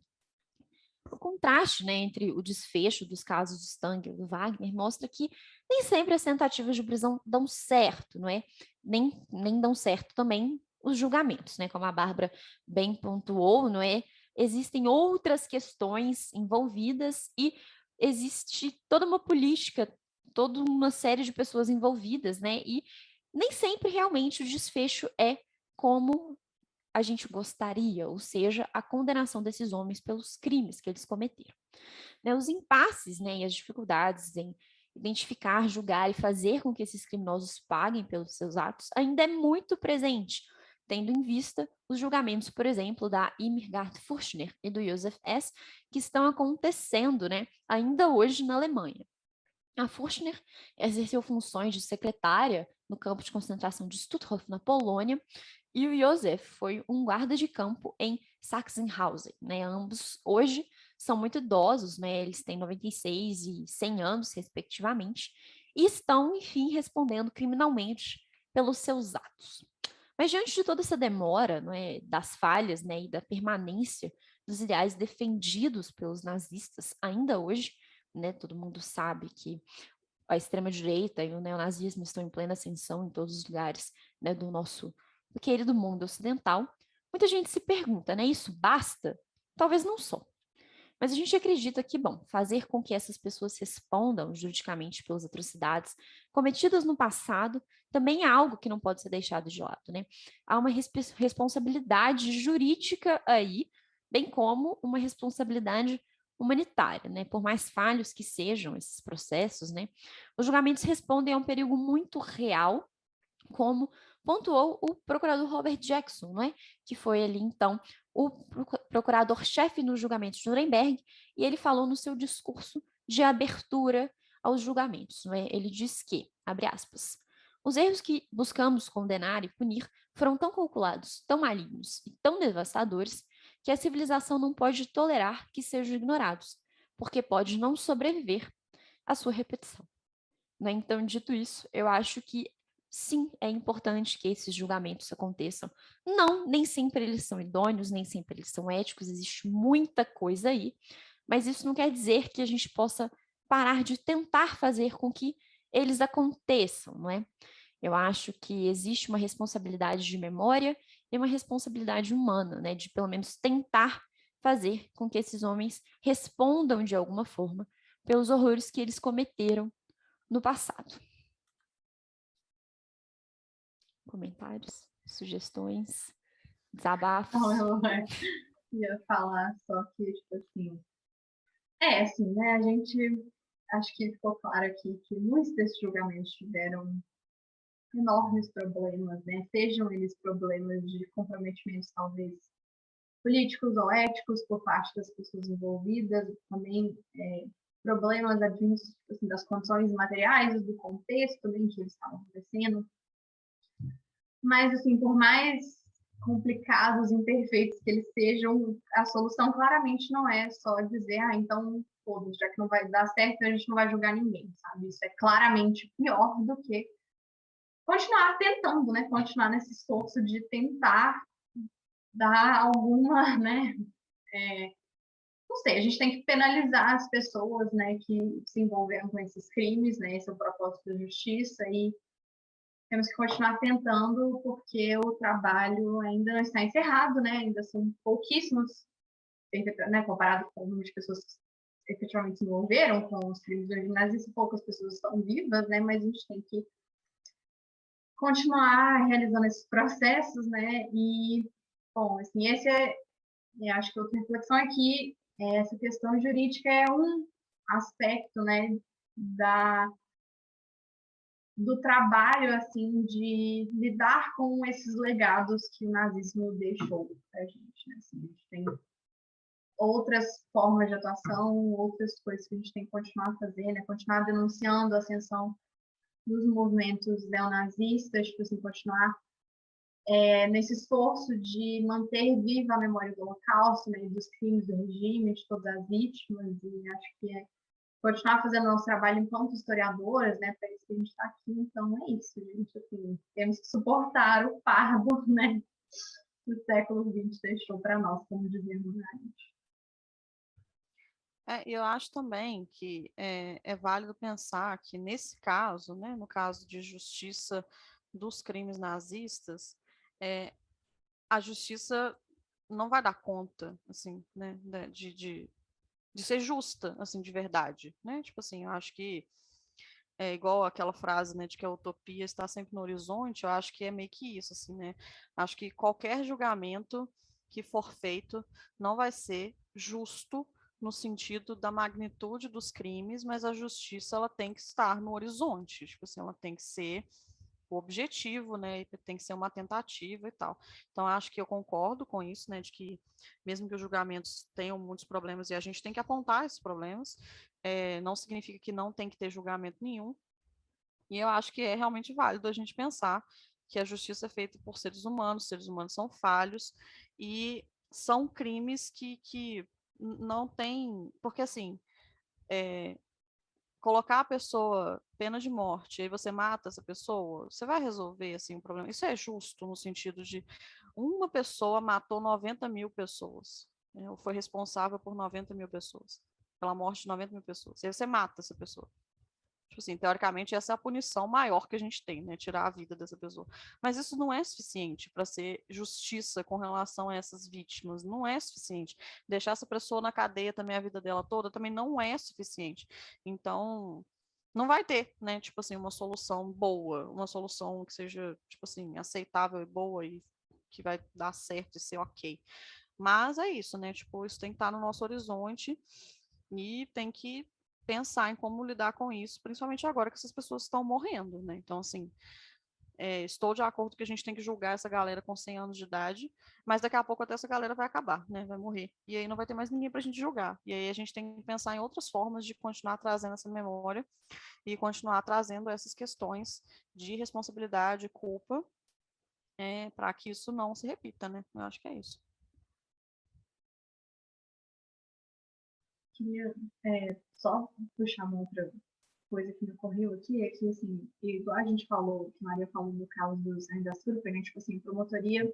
O contraste, né, entre o desfecho dos casos do Stangl e do Wagner mostra que nem sempre as tentativas de prisão dão certo, não é? Nem dão certo também os julgamentos, né? Como a Bárbara bem pontuou, não é? Existem outras questões envolvidas e existe toda uma política, toda uma série de pessoas envolvidas, né? E nem sempre realmente o desfecho é como a gente gostaria, ou seja, a condenação desses homens pelos crimes que eles cometeram. Né, os impasses, né, e as dificuldades em identificar, julgar e fazer com que esses criminosos paguem pelos seus atos ainda é muito presente, tendo em vista os julgamentos, por exemplo, da Irmgard Furchner e do Josef S., que estão acontecendo, né, ainda hoje na Alemanha. A Furchner exerceu funções de secretária no campo de concentração de Stutthof, na Polônia, e o Josef foi um guarda de campo em Sachsenhausen, né? Ambos hoje são muito idosos, né? Eles têm 96 e 100 anos, respectivamente, e estão, enfim, respondendo criminalmente pelos seus atos. Mas diante de toda essa demora, não é, das falhas, né, e da permanência dos ideais defendidos pelos nazistas ainda hoje, né, todo mundo sabe que a extrema-direita e o neonazismo estão em plena ascensão em todos os lugares, né, do querido mundo ocidental. Muita gente se pergunta, né, isso basta? Talvez não só. Mas a gente acredita que, bom, fazer com que essas pessoas respondam juridicamente pelas atrocidades cometidas no passado também é algo que não pode ser deixado de lado, né? Há uma responsabilidade jurídica aí, bem como uma responsabilidade humanitária, né? Por mais falhos que sejam esses processos, né? Os julgamentos respondem a um perigo muito real, como pontuou o procurador Robert Jackson, não é? Que foi ali, então, o procurador-chefe no julgamento de Nuremberg, e ele falou no seu discurso de abertura aos julgamentos, não é? Ele diz que, abre aspas, os erros que buscamos condenar e punir foram tão calculados, tão malignos e tão devastadores que a civilização não pode tolerar que sejam ignorados, porque pode não sobreviver à sua repetição. Né? Então, dito isso, eu acho que sim, é importante que esses julgamentos aconteçam. Não, nem sempre eles são idôneos, nem sempre eles são éticos, existe muita coisa aí, mas isso não quer dizer que a gente possa parar de tentar fazer com que eles aconteçam, não é? Eu acho que existe uma responsabilidade de memória e uma responsabilidade humana, né, de pelo menos tentar fazer com que esses homens respondam de alguma forma pelos horrores que eles cometeram no passado. Comentários, sugestões, desabafos? Não, eu ia falar só que, tipo assim, assim, né, a gente, acho que ficou claro aqui que muitos desses julgamentos tiveram enormes problemas, né, sejam eles problemas de comprometimentos, talvez, políticos ou éticos por parte das pessoas envolvidas, também problemas advindos assim, das condições materiais, do contexto em que eles estavam acontecendo. Mas, assim, por mais complicados, imperfeitos que eles sejam, a solução claramente não é só dizer, então, foda-se, já que não vai dar certo, a gente não vai julgar ninguém, sabe? Isso é claramente pior do que continuar tentando, né? Continuar nesse esforço de tentar dar alguma, né? não sei, a gente tem que penalizar as pessoas, né, que se envolveram com esses crimes, né, esse é o propósito da justiça, e temos que continuar tentando, porque o trabalho ainda não está encerrado, né, ainda são pouquíssimos, né, comparado com o número de pessoas que efetivamente se envolveram com os crimes nazistas, poucas pessoas estão vivas, né, mas a gente tem que continuar realizando esses processos, né, e, bom, assim, eu acho que outra reflexão aqui, essa questão jurídica é um aspecto, né, do trabalho, assim, de lidar com esses legados que o nazismo deixou para a gente, né, assim, a gente tem outras formas de atuação, outras coisas que a gente tem que continuar a fazer, né, continuar denunciando a ascensão dos movimentos neonazistas, tipo assim, continuar nesse esforço de manter viva a memória do Holocausto, né, dos crimes do regime, de todas as vítimas, e acho que continuar fazendo nosso trabalho enquanto historiadoras, né, para isso que a gente está aqui, então é isso, gente, assim, temos que suportar o fardo, né, que o século XX deixou para nós, como dizemos antes. Eu acho também que é válido pensar que nesse caso, né, no caso de justiça dos crimes nazistas, a justiça não vai dar conta, assim, né, de ser justa, assim, de verdade, né? Tipo assim, eu acho que é igual aquela frase, né, de que a utopia está sempre no horizonte, eu acho que é meio que isso, assim, né? Acho que qualquer julgamento que for feito não vai ser justo no sentido da magnitude dos crimes, mas a justiça ela tem que estar no horizonte, tipo assim, ela tem que ser o objetivo, né, e tem que ser uma tentativa e tal. Então, acho que eu concordo com isso, né, de que mesmo que os julgamentos tenham muitos problemas e a gente tem que apontar esses problemas, não significa que não tem que ter julgamento nenhum, e eu acho que é realmente válido a gente pensar que a justiça é feita por seres humanos são falhos, e são crimes que não tem, porque assim, colocar a pessoa pena de morte, aí você mata essa pessoa, você vai resolver assim o problema. Isso é justo no sentido de uma pessoa matou 90 mil pessoas, né, ou foi responsável por 90 mil pessoas, pela morte de 90 mil pessoas. E aí você mata essa pessoa. Tipo assim, teoricamente, essa é a punição maior que a gente tem, né? Tirar a vida dessa pessoa. Mas isso não é suficiente para ser justiça com relação a essas vítimas. Não é suficiente. Deixar essa pessoa na cadeia também a vida dela toda também não é suficiente. Então, não vai ter, né? Tipo assim, uma solução boa, uma solução que seja, tipo assim, aceitável e boa e que vai dar certo e ser ok. Mas é isso, né? Tipo, isso tem que estar no nosso horizonte e tem que pensar em como lidar com isso, principalmente agora que essas pessoas estão morrendo, né? Então, assim, estou de acordo que a gente tem que julgar essa galera com 100 anos de idade, mas daqui a pouco até essa galera vai acabar, né? Vai morrer. E aí não vai ter mais ninguém para a gente julgar. E aí a gente tem que pensar em outras formas de continuar trazendo essa memória e continuar trazendo essas questões de responsabilidade, culpa, para que isso não se repita, né? Eu acho que é isso. Queria só puxar uma outra coisa que me ocorreu aqui, é que, assim, igual a gente falou, que a Maria falou no caso dos ainda super, né, tipo assim, promotoria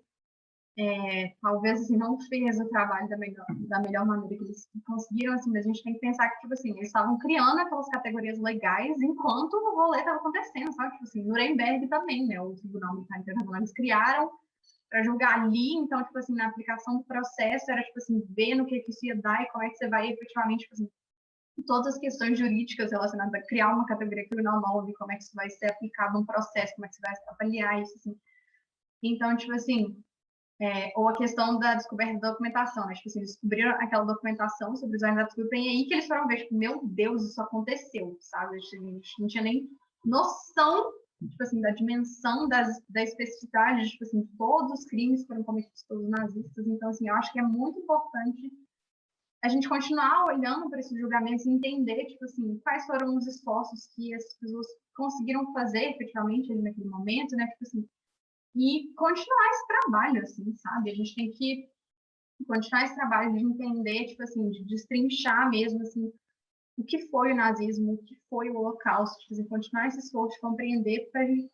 talvez assim, não fez o trabalho da melhor maneira que eles conseguiram, assim, mas a gente tem que pensar que, tipo assim, eles estavam criando aquelas categorias legais enquanto o rolê estava acontecendo, sabe? Tipo assim, Nuremberg também, né? O Tribunal Militar Internacional, eles criaram para julgar ali, então, tipo assim, na aplicação do processo, era, tipo assim, ver no que isso ia dar e como é que você vai efetivamente, tipo assim, todas as questões jurídicas relacionadas a criar uma categoria criminal nova, como é que isso vai ser aplicado no processo, como é que você vai avaliar isso, assim. Então, tipo assim, ou a questão da descoberta da documentação, né? Tipo assim, descobriram aquela documentação sobre os Ainda e aí que eles foram ver, tipo, meu Deus, isso aconteceu, sabe? A gente não tinha nem noção, tipo assim, da dimensão da especificidade, tipo assim, todos os crimes foram cometidos pelos nazistas, então, assim, eu acho que é muito importante a gente continuar olhando para esses julgamentos e entender, tipo assim, quais foram os esforços que as pessoas conseguiram fazer efetivamente ali naquele momento, né? Tipo assim, e continuar esse trabalho, assim, sabe? A gente tem que continuar esse trabalho de entender, tipo assim, de destrinchar mesmo, assim, o que foi o nazismo, o que foi o Holocausto, tipo assim, continuar esse esforço de compreender para a gente,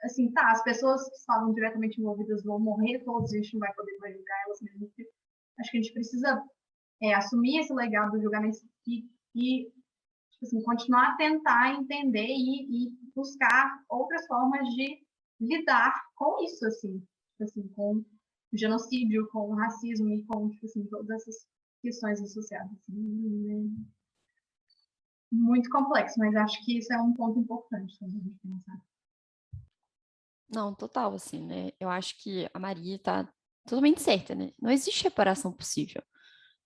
assim, tá, as pessoas que estavam diretamente envolvidas vão morrer todos, a gente não vai poder mais julgar elas mesmo, acho que a gente precisa assumir esse legado do julgamento e tipo assim, continuar a tentar entender e buscar outras formas de lidar com isso, assim, tipo assim, com o genocídio, com o racismo e com, tipo assim, todas essas questões associadas. Assim, muito complexo, mas acho que isso é um ponto importante também de pensar. Não, total, assim, né? Eu acho que a Maria tá totalmente certa, né? Não existe reparação possível.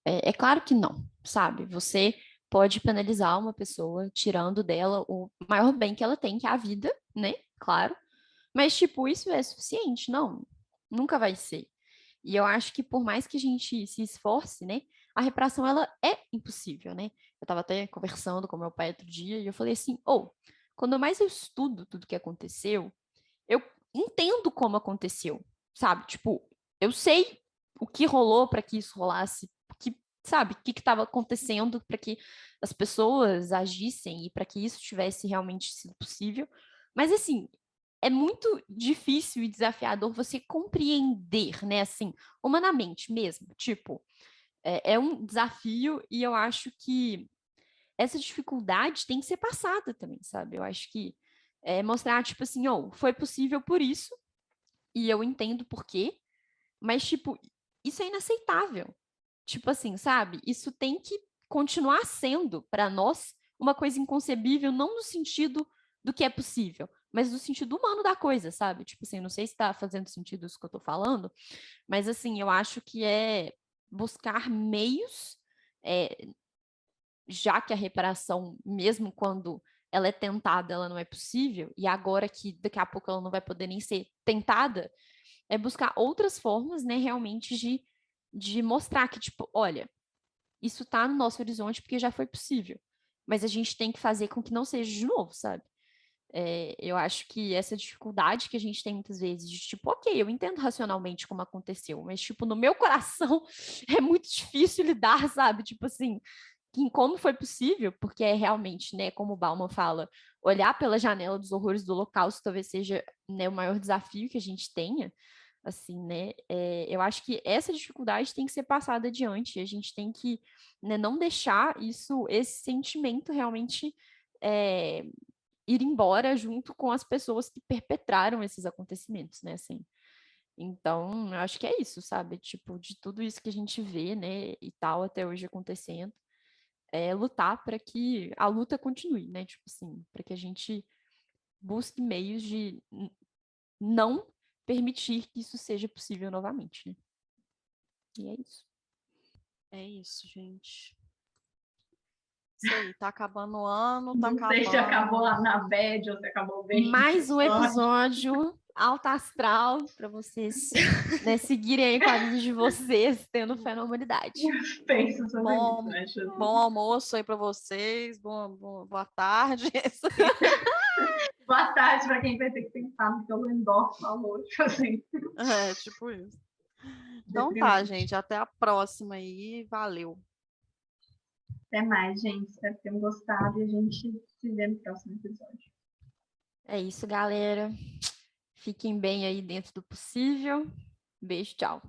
É claro que não, sabe? Você pode penalizar uma pessoa tirando dela o maior bem que ela tem, que é a vida, né? Claro. Mas, tipo, isso é suficiente? Não, nunca vai ser. E eu acho que por mais que a gente se esforce, né? A reparação, ela é impossível, né? Eu tava até conversando com meu pai outro dia e eu falei assim, quando mais eu estudo tudo que aconteceu, eu entendo como aconteceu, sabe? Tipo, eu sei o que rolou para que isso rolasse, que, sabe, o que estava acontecendo para que as pessoas agissem e para que isso tivesse realmente sido possível. Mas assim, é muito difícil e desafiador você compreender, né, assim, humanamente mesmo. Tipo, é um desafio e eu acho que essa dificuldade tem que ser passada também, sabe? Eu acho que mostrar, tipo assim, foi possível por isso, e eu entendo por quê, mas, tipo, isso é inaceitável. Tipo assim, sabe? Isso tem que continuar sendo, para nós, uma coisa inconcebível, não no sentido do que é possível, mas no sentido humano da coisa, sabe? Tipo assim, não sei se está fazendo sentido isso que eu estou falando, mas assim, eu acho que é buscar meios, é, já que a reparação, mesmo quando ela é tentada, ela não é possível, e agora que daqui a pouco ela não vai poder nem ser tentada, é buscar outras formas, né, realmente de mostrar que, tipo, olha, isso tá no nosso horizonte porque já foi possível, mas a gente tem que fazer com que não seja de novo, sabe? Eu acho que essa dificuldade que a gente tem muitas vezes de tipo, ok, eu entendo racionalmente como aconteceu, mas tipo, no meu coração é muito difícil lidar, sabe? Tipo assim, em como foi possível, porque é realmente, né, como o Bauman fala, olhar pela janela dos horrores do Holocausto talvez seja, né, o maior desafio que a gente tenha, assim, né, eu acho que essa dificuldade tem que ser passada adiante, a gente tem que, né, não deixar esse sentimento realmente ir embora junto com as pessoas que perpetraram esses acontecimentos, né, assim. Então, eu acho que é isso, sabe? Tipo, de tudo isso que a gente vê, né, e tal, até hoje acontecendo, lutar para que a luta continue, né? Tipo assim, para que a gente busque meios de não permitir que isso seja possível novamente, né? E é isso. É isso, gente. Isso aí, tá acabando o ano, tá Não sei se acabou lá acabando. na bad ou se acabou bem. Mais um episódio alto astral para vocês, né, seguirem aí com a vida de vocês, tendo fé na humanidade. Penso sobre isso, Bom, acho. bom almoço aí para vocês, boa tarde. Isso aí. Boa tarde para quem vai ter que pensar no que o Lendorf falou, tipo assim. É, tipo isso. Então tá, Deprimente. gente, até a próxima aí, valeu. Até mais, gente. Espero que tenham gostado e a gente se vê no próximo episódio. É isso, galera. Fiquem bem aí dentro do possível. Beijo, tchau.